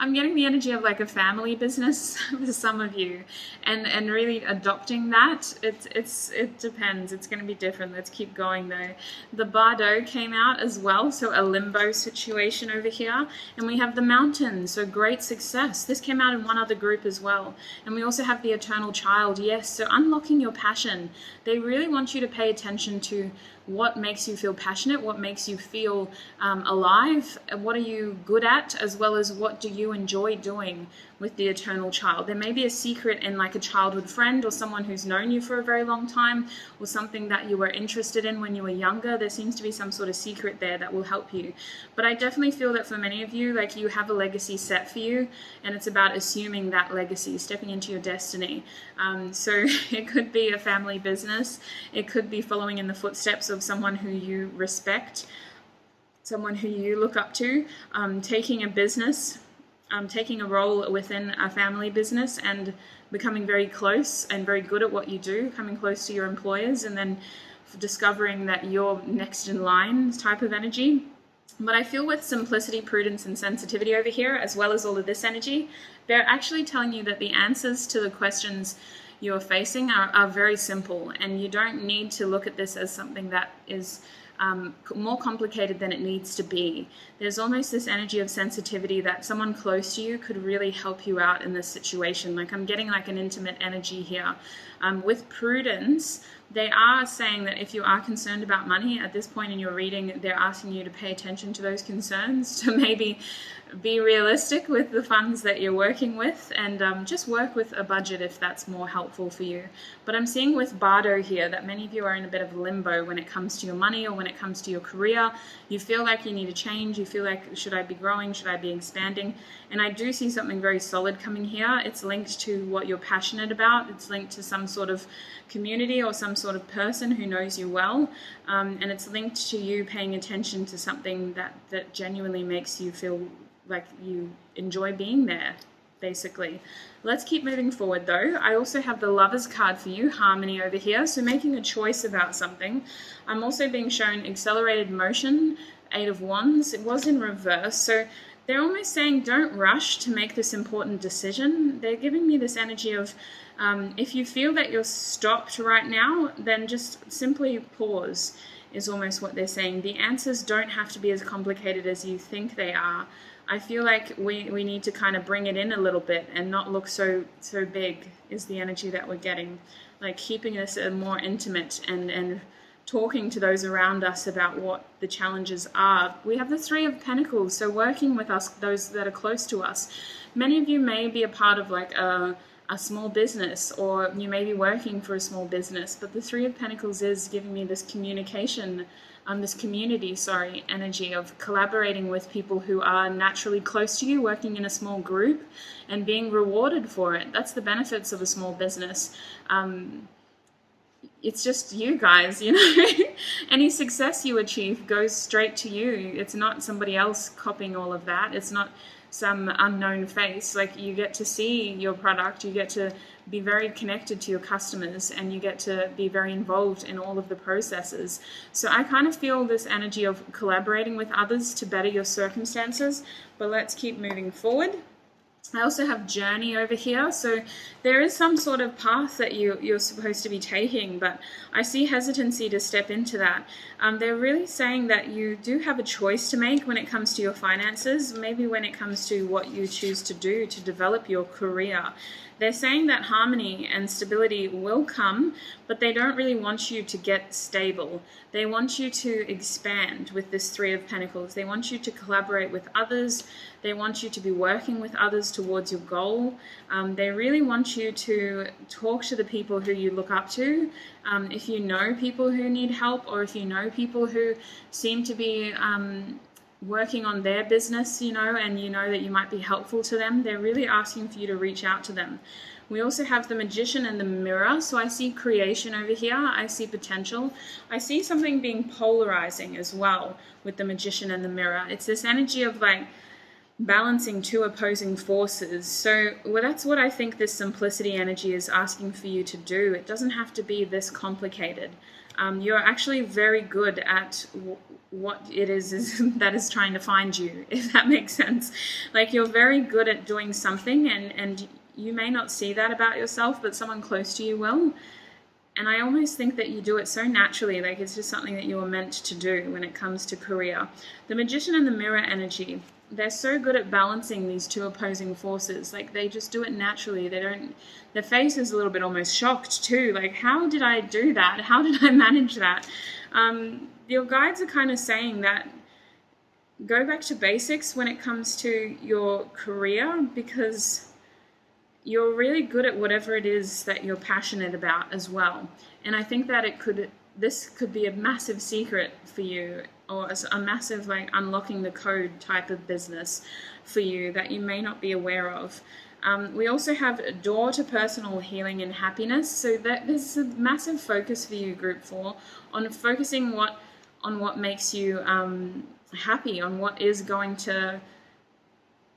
I'm getting the energy of like a family business for some of you, and really adopting that. It depends. It's going to be different. Let's keep going though. The Bardo came out as well, so a limbo situation over here, and we have the Mountain, so great success. This came out in one other group as well, and we also have the Eternal Child. Yes, so unlocking your passion. They really want you to pay attention to what makes you feel passionate, what makes you feel alive, what are you good at, as well as what do you enjoy doing with the Eternal Child. There may be a secret in like a childhood friend or someone who's known you for a very long time, or something that you were interested in when you were younger. There seems to be some sort of secret there that will help you. But I definitely feel that for many of you, like you have a legacy set for you, and it's about assuming that legacy, stepping into your destiny. So it could be a family business. It could be following in the footsteps of someone who you respect, someone who you look up to, taking a business, taking a role within a family business and becoming very close and very good at what you do, coming close to your employers, and then discovering that you're next in line type of energy. But I feel with simplicity, prudence, and sensitivity over here, as well as all of this energy, they're actually telling you that the answers to the questions you're facing are very simple, and you don't need to look at this as something that is more complicated than it needs to be. There's almost this energy of sensitivity that someone close to you could really help you out in this situation. Like I'm getting like an intimate energy here. With prudence, they are saying that if you are concerned about money at this point in your reading, they're asking you to pay attention to those concerns, to maybe be realistic with the funds that you're working with, and just work with a budget if that's more helpful for you. But I'm seeing with Bardo here that many of you are in a bit of limbo when it comes to your money or when it comes to your career. You feel like you need a change. You feel like, should I be growing? Should I be expanding? And I do see something very solid coming here. It's linked to what you're passionate about. It's linked to some sort of community or some sort of person who knows you well. And it's linked to you paying attention to something that genuinely makes you feel like you enjoy being there, basically. Let's keep moving forward though. I also have the Lovers card for you, Harmony over here. So making a choice about something. I'm also being shown accelerated motion, 8 of Wands. It was in reverse. So they're almost saying don't rush to make this important decision. They're giving me this energy of if you feel that you're stopped right now, then just simply pause is almost what they're saying. The answers don't have to be as complicated as you think they are. I feel like we need to kind of bring it in a little bit and not look so big is the energy that we're getting. Like keeping this more intimate and talking to those around us about what the challenges are. We have the 3 of Pentacles, so working with us, those that are close to us. Many of you may be a part of like a small business, or you may be working for a small business, but the 3 of Pentacles is giving me this communication, this community, energy of collaborating with people who are naturally close to you, working in a small group and being rewarded for it. That's the benefits of a small business. It's just you guys, you know. Any success you achieve goes straight to you. It's not somebody else copying all of that. It's not some unknown face. Like you get to see your product, you get to be very connected to your customers, and you get to be very involved in all of the processes. So I kind of feel this energy of collaborating with others to better your circumstances. But let's keep moving forward. I also have journey over here, so there is some sort of path that you're supposed to be taking, but I see hesitancy to step into that. They're really saying that you do have a choice to make when it comes to your finances, maybe when it comes to what you choose to do to develop your career. They're saying that harmony and stability will come, but they don't really want you to get stable. They want you to expand with this 3 of Pentacles. They want you to collaborate with others. They want you to be working with others towards your goal. They really want you to talk to the people who you look up to. If you know people who need help, or if you know people who seem to be working on their business, you know, and you know that you might be helpful to them, they're really asking for you to reach out to them. We also have the Magician and the Mirror. So I see creation over here. I see potential. I see something being polarizing as well with the Magician and the Mirror. It's this energy of like, balancing two opposing forces. So that's what I think this simplicity energy is asking for you to do. It doesn't have to be this complicated. You're actually very good at what it is that is trying to find you, if that makes sense. Like, you're very good at doing something, and you may not see that about yourself, but someone close to you will. And I almost think that you do it so naturally, like it's just something that you were meant to do when it comes to career. The Magician and the Mirror energy, they're so good at balancing these two opposing forces. Like, they just do it naturally. They don't, their face is a little bit almost shocked too. Like, how did I do that? How did I manage that? Your guides are kind of saying that go back to basics when it comes to your career, because you're really good at whatever it is that you're passionate about as well. And I think that this could be a massive secret for you, or a massive, like, unlocking the code type of business for you that you may not be aware of. We also have a door to personal healing and happiness. So that there's a massive focus for you, Group 4, on focusing on what makes you happy, on what is going to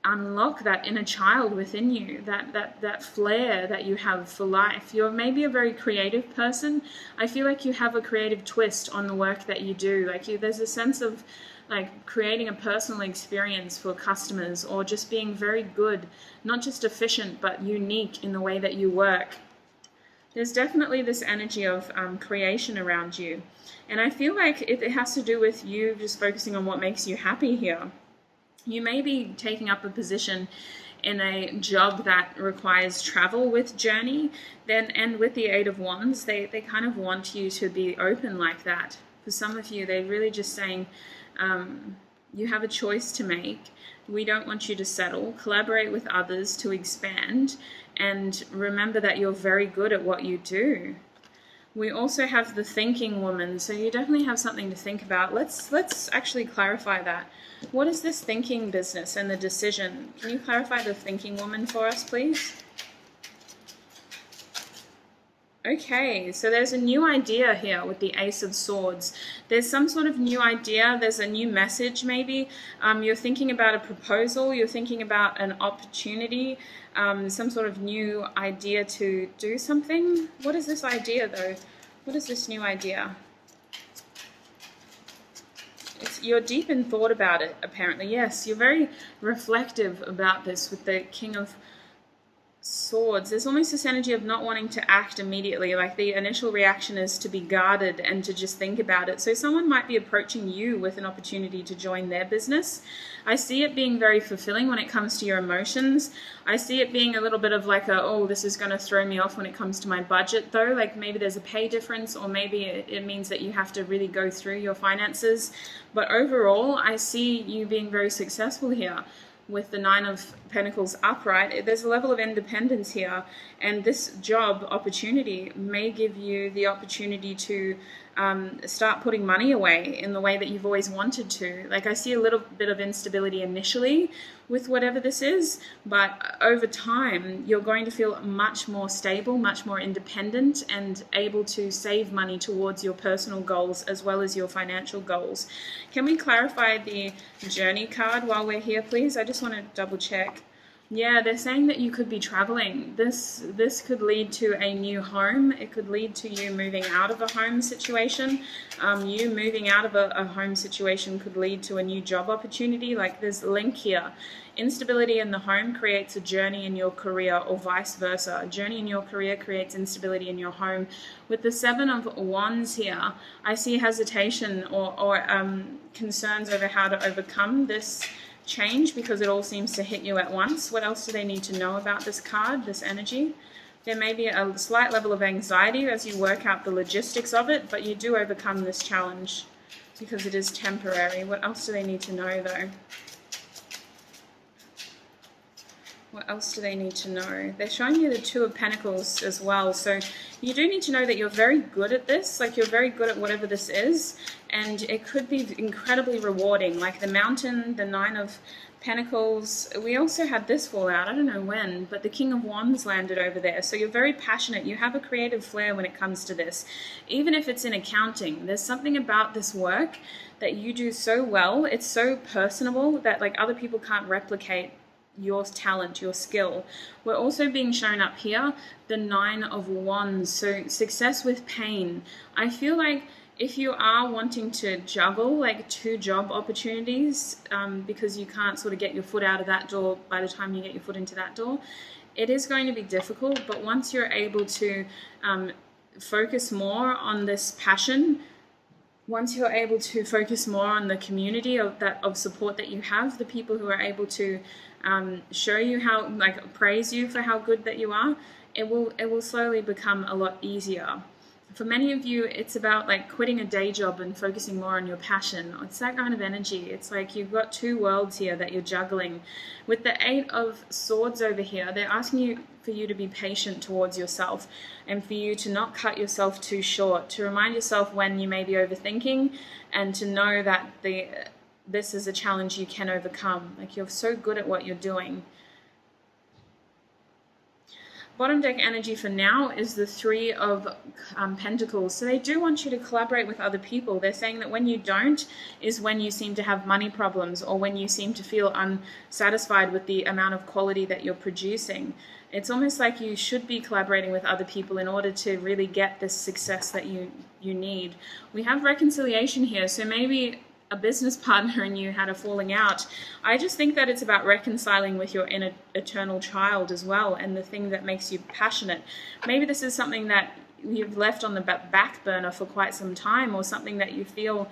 unlock that inner child within you, that flair that you have for life. You're maybe a very creative person. I feel like you have a creative twist on the work that you do. Like, there's a sense of like creating a personal experience for customers, or just being very good, not just efficient, but unique in the way that you work. There's definitely this energy of creation around you. And I feel like it has to do with you just focusing on what makes you happy here. You may be taking up a position in a job that requires travel with journey, and with the Eight of Wands, they kind of want you to be open like that. For some of you, they're really just saying, you have a choice to make. We don't want you to settle. Collaborate with others to expand, and remember that you're very good at what you do. We also have the Thinking Woman, so you definitely have something to think about. Let's actually clarify that. What is this thinking business and the decision? Can you clarify the Thinking Woman for us, please? Okay, so there's a new idea here with the Ace of Swords. There's some sort of new idea. There's a new message maybe. You're thinking about a proposal. You're thinking about an opportunity, some sort of new idea to do something. What is this idea, though? What is this new idea? You're deep in thought about it, apparently. Yes, you're very reflective about this with the King of Swords. There's almost this energy of not wanting to act immediately. Like, the initial reaction is to be guarded and to just think about it. So someone might be approaching you with an opportunity to join their business. I see it being very fulfilling when it comes to your emotions. I see it being a little bit of like oh, this is going to throw me off when it comes to my budget, though. Like, maybe there's a pay difference, or maybe it means that you have to really go through your finances. But overall, I see you being very successful here. With the Nine of Pentacles upright, there's a level of independence here, and this job opportunity may give you the opportunity to start putting money away in the way that you've always wanted to. Like, I see a little bit of instability initially with whatever this is, but over time you're going to feel much more stable, much more independent, and able to save money towards your personal goals as well as your financial goals. Can we clarify the Journey card while we're here, please? I just want to double check. Yeah, they're saying that you could be traveling. This could lead to a new home. It could lead to you moving out of a home situation. You moving out of a home situation could lead to a new job opportunity. Like, there's a link here. Instability in the home creates a journey in your career, or vice versa. A journey in your career creates instability in your home. With the Seven of Wands here, I see hesitation or concerns over how to overcome this change, because it all seems to hit you at once. What else do they need to know about this card, this energy? There may be a slight level of anxiety as you work out the logistics of it, but you do overcome this challenge because it is temporary. What else do they need to know, though? What else do they need to know? They're showing you the Two of Pentacles as well. So you do need to know that you're very good at this. Like, you're very good at whatever this is. And it could be incredibly rewarding. Like the Mountain, the Nine of Pentacles. We also had this fall out. I don't know when, but the King of Wands landed over there. So you're very passionate. You have a creative flair when it comes to this. Even if it's in accounting, there's something about this work that you do so well. It's so personable that like other people can't replicate your talent, your skill. We're also being shown up here the Nine of Wands, so success with pain. I feel like if you are wanting to juggle like 2 job opportunities because you can't sort of get your foot out of that door by the time you get your foot into that door, it is going to be difficult. But once you're able to focus more on this passion, once you're able to focus more on the community of support that you have, the people who are able to show you how, like, praise you for how good that you are, it will slowly become a lot easier. For many of you, it's about like quitting a day job and focusing more on your passion. It's that kind of energy. It's like you've got 2 worlds here that you're juggling. With the 8 of Swords over here, they're asking for you to be patient towards yourself and for you to not cut yourself too short, to remind yourself when you may be overthinking and to know that this is a challenge you can overcome. Like, you're so good at what you're doing. Bottom deck energy for now is the 3 of Pentacles. So they do want you to collaborate with other people. They're saying that when you don't is when you seem to have money problems or when you seem to feel unsatisfied with the amount of quality that you're producing. It's almost like you should be collaborating with other people in order to really get this success that you need. We have reconciliation here, so maybe a business partner and you had a falling out. I just think that it's about reconciling with your inner eternal child as well, and the thing that makes you passionate. Maybe this is something that you've left on the back burner for quite some time, or something that you feel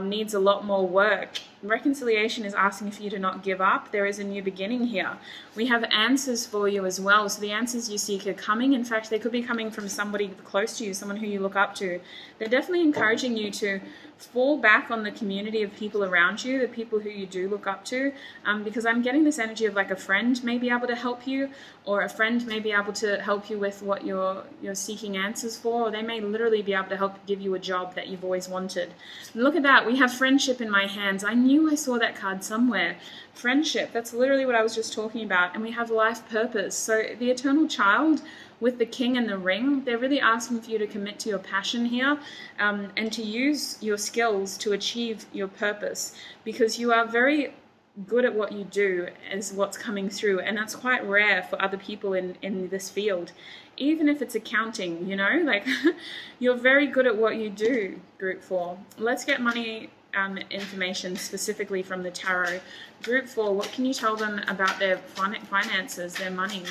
needs a lot more work. Reconciliation is asking for you to not give up. There is a new beginning here. We have answers for you as well. So the answers you seek are coming. In fact, they could be coming from somebody close to you, someone who you look up to. They're definitely encouraging you to fall back on the community of people around you, the people who you do look up to, because I'm getting this energy of like a friend may be able to help you, or a friend may be able to help you with what you're seeking answers for, or they may literally be able to help give you a job that you've always wanted. And look at that, we have friendship in my hands. I knew I saw that card somewhere. Friendship, that's literally what I was just talking about. And we have life purpose. So the eternal child with the king and the ring, they're really asking for you to commit to your passion here, and to use your skills to achieve your purpose, because you are very good at what you do is what's coming through, and that's quite rare for other people in this field. Even if it's accounting, you know, like you're very good at what you do, Group 4. Let's get money information specifically from the tarot. Group 4, what can you tell them about their finances, their money?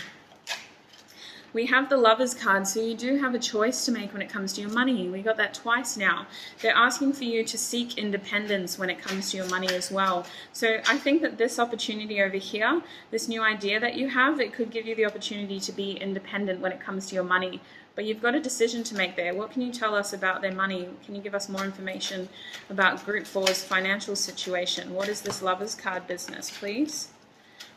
We have the Lovers card, so you do have a choice to make when it comes to your money. We got that twice now. They're asking for you to seek independence when it comes to your money as well. So I think that this opportunity over here, this new idea that you have, it could give you the opportunity to be independent when it comes to your money. But you've got a decision to make there. What can you tell us about their money? Can you give us more information about Group 4's financial situation? What is this Lovers card business, please?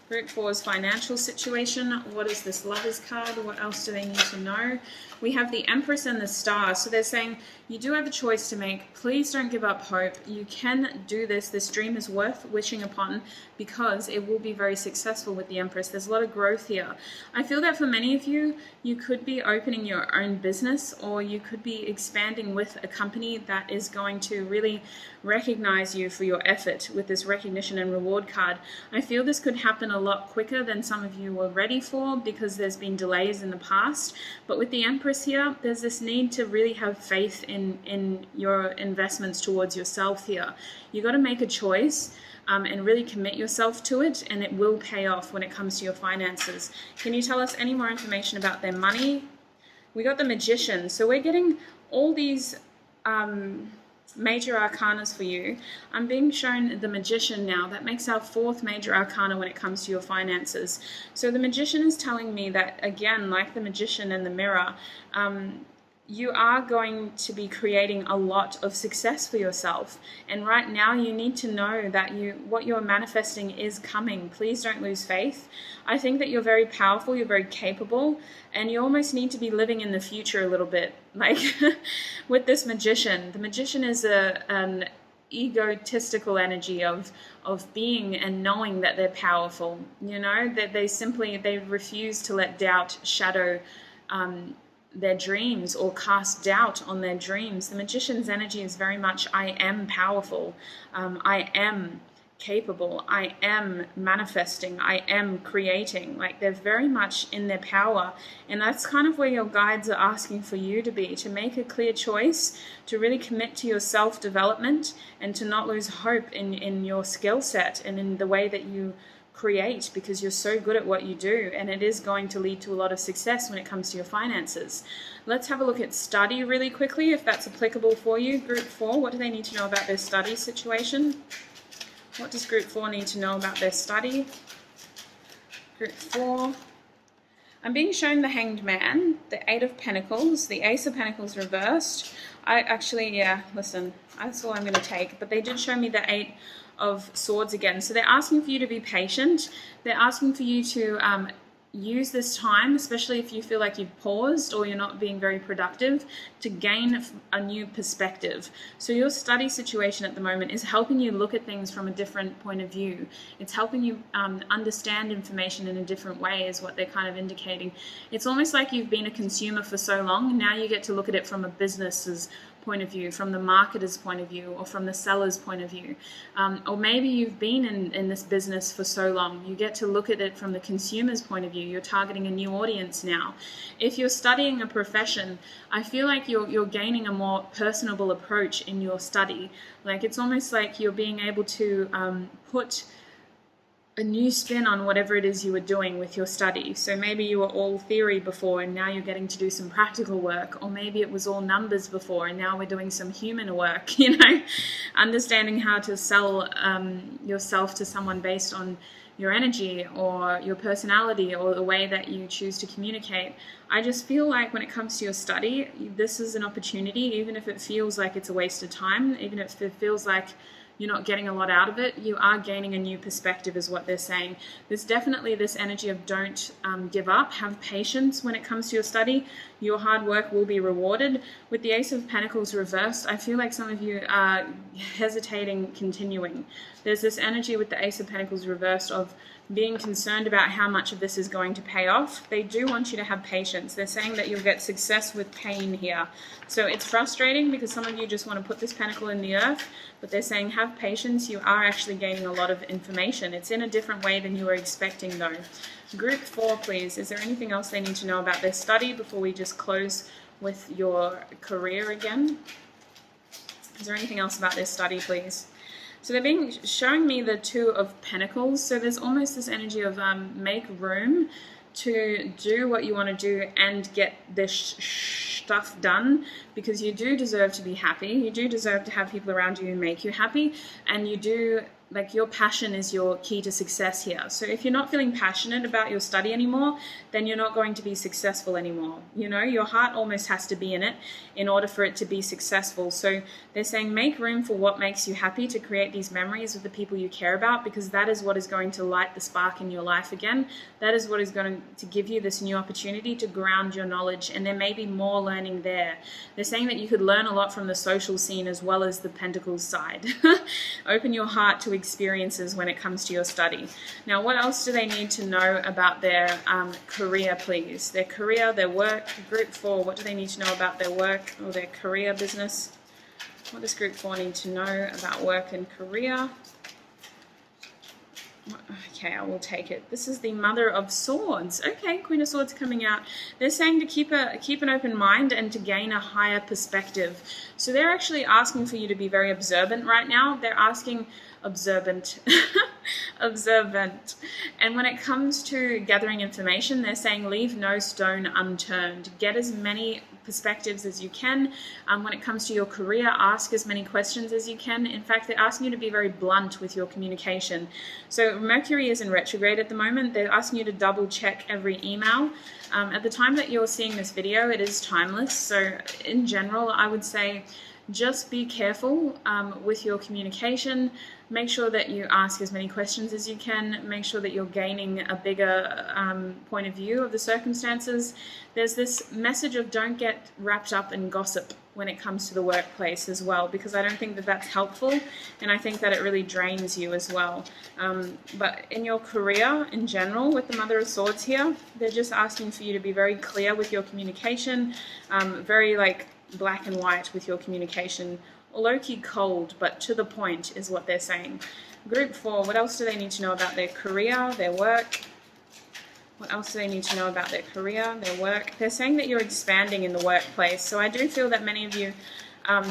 Group 4's financial situation. What is this Lovers card? What else do they need to know? We have the Empress and the Star. So they're saying you do have a choice to make. Please don't give up hope. You can do this. This dream is worth wishing upon, because it will be very successful with the Empress. There's a lot of growth here. I feel that for many of you, you could be opening your own business, or you could be expanding with a company that is going to really recognize you for your effort with this recognition and reward card. I feel this could happen a lot quicker than some of you were ready for, because there's been delays in the past. But with the Empress here, there's this need to really have faith in your investments towards yourself here. You got to make a choice and really commit yourself to it, and it will pay off when it comes to your finances. Can you tell us any more information about their money? We got the Magician. So we're getting all these major arcanas for you. I'm being shown the Magician now. That makes our 4th major arcana when it comes to your finances. So the Magician is telling me that, again, like the Magician and the Mirror, you are going to be creating a lot of success for yourself. And right now you need to know that what you're manifesting is coming. Please don't lose faith. I think that you're very powerful, you're very capable, and you almost need to be living in the future a little bit. Like with this magician, the magician is an egotistical energy of being and knowing that they're powerful. You know, that they refuse to let doubt shadow their dreams or cast doubt on their dreams. The magician's energy is very much, I am powerful, I am capable, I am manifesting, I am creating. Like, they're very much in their power, and that's kind of where your guides are asking for you to be, to make a clear choice, to really commit to your self-development, and to not lose hope in your skill set and in the way that you create, because you're so good at what you do, and it is going to lead to a lot of success when it comes to your finances. Let's have a look at study really quickly, if that's applicable for you. Group 4, what do they need to know about their study situation? What does Group 4 need to know about their study? Group 4. I'm being shown the Hanged Man, the 8 of Pentacles, the Ace of Pentacles reversed. Listen, that's all I'm going to take. But they did show me the 8 of Swords again. So they're asking for you to be patient. They're asking for you to use this time, especially if you feel like you've paused or you're not being very productive, to gain a new perspective. So your study situation at the moment is helping you look at things from a different point of view. It's helping you understand information in a different way, is what they're kind of indicating. It's almost like you've been a consumer for so long, now you get to look at it from a business's point of view, from the marketer's point of view, or from the seller's point of view. Or maybe you've been in this business for so long, you get to look at it from the consumer's point of view. You're targeting a new audience now. If you're studying a profession, I feel like you're gaining a more personable approach in your study. Like, it's almost like you're being able to put a new spin on whatever it is you were doing with your study. So maybe you were all theory before and now you're getting to do some practical work, or maybe it was all numbers before and now we're doing some human work, you know, understanding how to sell yourself to someone based on your energy or your personality or the way that you choose to communicate. I just feel like when it comes to your study, this is an opportunity, even if it feels like it's a waste of time, even if it feels like you're not getting a lot out of it, you are gaining a new perspective, is what they're saying. There's definitely this energy of don't give up, have patience when it comes to your study. Your hard work will be rewarded. With the Ace of Pentacles reversed, I feel like some of you are hesitating continuing. There's this energy with the Ace of Pentacles reversed of being concerned about how much of this is going to pay off. They do want you to have patience. They're saying that you'll get success with pain here. So it's frustrating because some of you just want to put this pentacle in the earth, but they're saying have patience. You are actually gaining a lot of information. It's in a different way than you were expecting though. Group 4, please. Is there anything else they need to know about their study before we just close with your career again? Is there anything else about their study, please? So they're showing me the 2 of Pentacles. So there's almost this energy of make room to do what you want to do and get this stuff done, because you do deserve to be happy. You do deserve to have people around you who make you happy, and you do, like, your passion is your key to success here. So if you're not feeling passionate about your study anymore, then you're not going to be successful anymore. You know, your heart almost has to be in it in order for it to be successful. So they're saying make room for what makes you happy, to create these memories with the people you care about, because that is what is going to light the spark in your life again. That is what is going to give you this new opportunity to ground your knowledge, and there may be more learning there. They're saying that you could learn a lot from the social scene as well as the Pentacles side. Open your heart to experiences when it comes to your study. Now, what else do they need to know about their career, please? Their career, their work. Group 4, what do they need to know about their work or their career business? What does Group 4 need to know about work and career? Okay, I will take it. This is the Mother of Swords. Okay, Queen of Swords coming out. They're saying to keep an open mind and to gain a higher perspective. So they're actually asking for you to be very observant right now. They're asking observant. Observant. And when it comes to gathering information, they're saying leave no stone unturned. Get as many perspectives as you can. When it comes to your career, ask as many questions as you can. In fact, they're asking you to be very blunt with your communication. So Mercury is in retrograde at the moment. They're asking you to double check every email. At the time that you're seeing this video, it is timeless. So in general, I would say just be careful with your communication. Make sure that you ask as many questions as you can. Make sure that you're gaining a bigger point of view of the circumstances. There's this message of don't get wrapped up in gossip when it comes to the workplace as well, because I don't think that that's helpful, and I think that it really drains you as well. But in your career in general, with the Mother of Swords here, they're just asking for you to be very clear with your communication, very like black and white with your communication, low-key cold, but to the point is what they're saying. Group 4, what else do they need to know about their career, their work? What else do they need to know about their career, their work? They're saying that you're expanding in the workplace. So I do feel that many of you,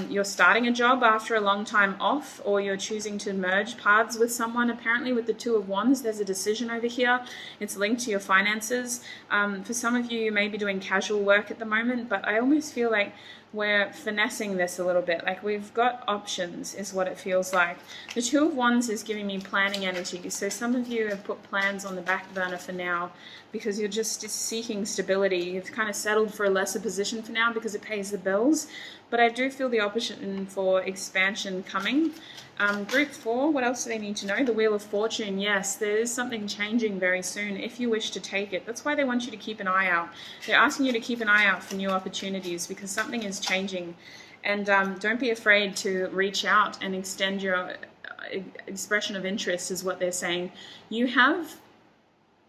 you're starting a job after a long time off, or you're choosing to merge paths with someone. Apparently with the Two of Wands, there's a decision over here. It's linked to your finances. For some of you, you may be doing casual work at the moment, but I almost feel like we're finessing this a little bit. Like we've got options is what it feels like. The Two of Wands is giving me planning energy. So some of you have put plans on the back burner for now because you're just seeking stability. You've kind of settled for a lesser position for now because it pays the bills. But I do feel the option for expansion coming. Group 4, what else do they need to know? The Wheel of Fortune, yes, there is something changing very soon if you wish to take it. That's why they want you to keep an eye out. They're asking you to keep an eye out for new opportunities because something is changing. And don't be afraid to reach out and extend your expression of interest is what they're saying. You have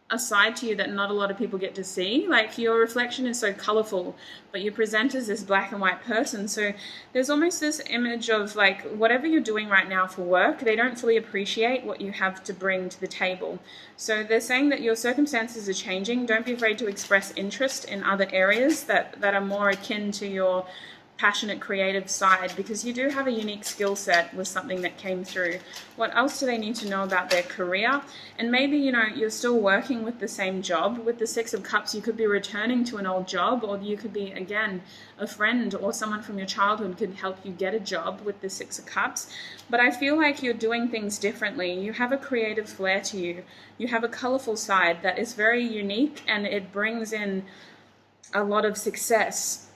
a side to you that not a lot of people get to see. Like your reflection is so colorful, but you present as this black and white person. So there's almost this image of like whatever you're doing right now for work, they don't fully appreciate what you have to bring to the table. So they're saying that your circumstances are changing. Don't be afraid to express interest in other areas that are more akin to your passionate creative side, because you do have a unique skill set with something that came through. What else do they need to know about their career? And maybe, you know, you're still working with the same job. With the Six of Cups, you could be returning to an old job, or you could be, again, a friend or someone from your childhood could help you get a job with the Six of Cups. But I feel like you're doing things differently. You have a creative flair to you. You have a colorful side that is very unique, and it brings in a lot of success.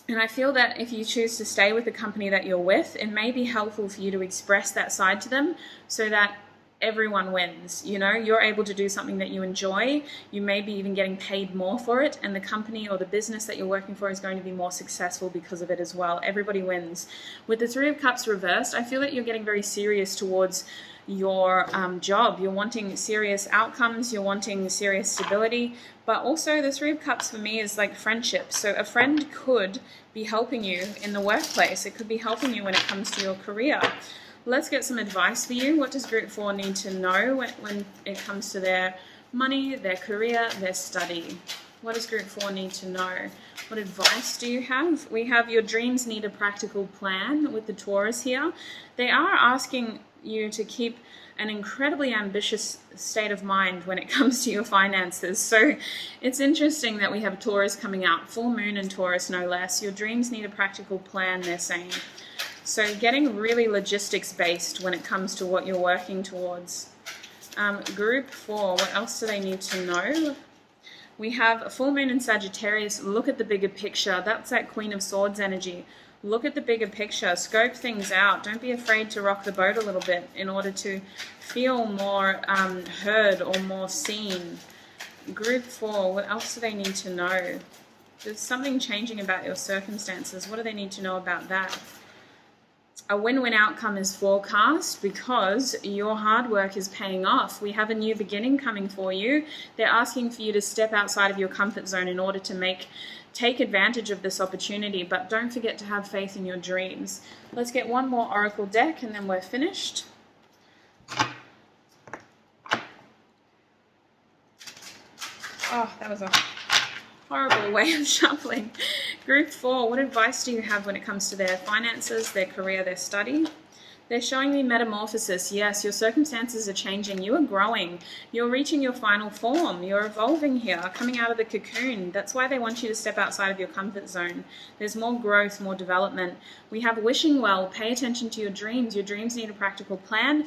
And I feel that if you choose to stay with the company that you're with, it may be helpful for you to express that side to them so that everyone wins. You know, you're able to do something that you enjoy. You may be even getting paid more for it, and the company or the business that you're working for is going to be more successful because of it as well. Everybody wins. With the Three of Cups reversed, I feel that you're getting very serious towards your job. You're wanting serious outcomes, you're wanting serious stability, but also the Three of Cups for me is like friendship. So a friend could be helping you in the workplace. It could be helping you when it comes to your career. Let's get some advice for you. What does Group 4 need to know when it comes to their money, their career, their study? What does Group 4 need to know? What advice do you have? We have your dreams need a practical plan with the Taurus here. They are asking you to keep an incredibly ambitious state of mind when it comes to your finances. So it's interesting that we have Taurus coming out, full moon in Taurus no less. Your dreams need a practical plan, they're saying. So getting really logistics based when it comes to what you're working towards. Group 4, what else do they need to know? We have a full moon in Sagittarius. Look at the bigger picture. That's that Queen of Swords energy. Look at the bigger picture, scope things out. Don't be afraid to rock the boat a little bit in order to feel more heard or more seen. Group 4, what else do they need to know? There's something changing about your circumstances. What do they need to know about that? A win-win outcome is forecast because your hard work is paying off. We have a new beginning coming for you. They're asking for you to step outside of your comfort zone in order to take advantage of this opportunity, but don't forget to have faith in your dreams. Let's get one more oracle deck and then we're finished. Oh, that was a horrible way of shuffling. Group 4, what advice do you have when it comes to their finances, their career, their study? They're showing me metamorphosis. Yes, your circumstances are changing. You are growing. You're reaching your final form. You're evolving here, coming out of the cocoon. That's why they want you to step outside of your comfort zone. There's more growth, more development. We have wishing well. Pay attention to your dreams. Your dreams need a practical plan.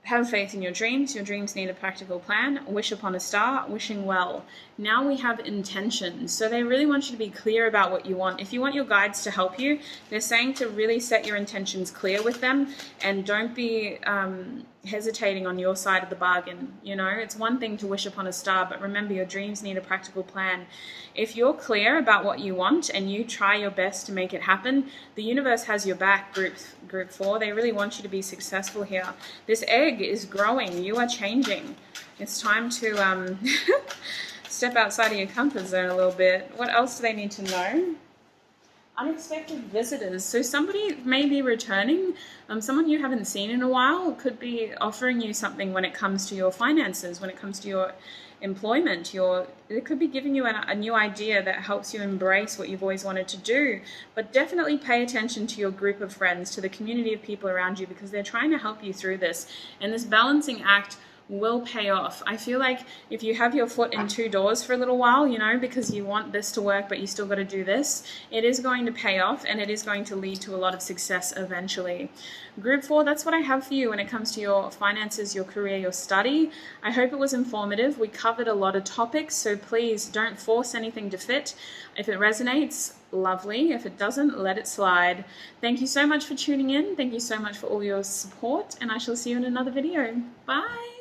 Have faith in your dreams. Your dreams need a practical plan. Wish upon a star. Wishing well. Now we have intentions. So they really want you to be clear about what you want. If you want your guides to help you, they're saying to really set your intentions clear with them, and don't be hesitating on your side of the bargain. You know, it's one thing to wish upon a star, but remember, your dreams need a practical plan. If you're clear about what you want and you try your best to make it happen, the universe has your back, group 4. They really want you to be successful here. This egg is growing. You are changing. It's time to step outside of your comfort zone a little bit. What else do they need to know? Unexpected visitors. So somebody may be returning. Someone you haven't seen in a while could be offering you something when it comes to your finances, when it comes to your employment. It could be giving you a new idea that helps you embrace what you've always wanted to do. But definitely pay attention to your group of friends, to the community of people around you, because they're trying to help you through this. And this balancing act will pay off. I feel like if you have your foot in two doors for a little while, you know, because you want this to work, but you still got to do this, it is going to pay off, and it is going to lead to a lot of success eventually. Group 4, that's what I have for you when it comes to your finances, your career, your study. I hope it was informative. We covered a lot of topics, so please don't force anything to fit. If it resonates, lovely. If it doesn't, let it slide. Thank you so much for tuning in. Thank you so much for all your support, and I shall see you in another video. Bye.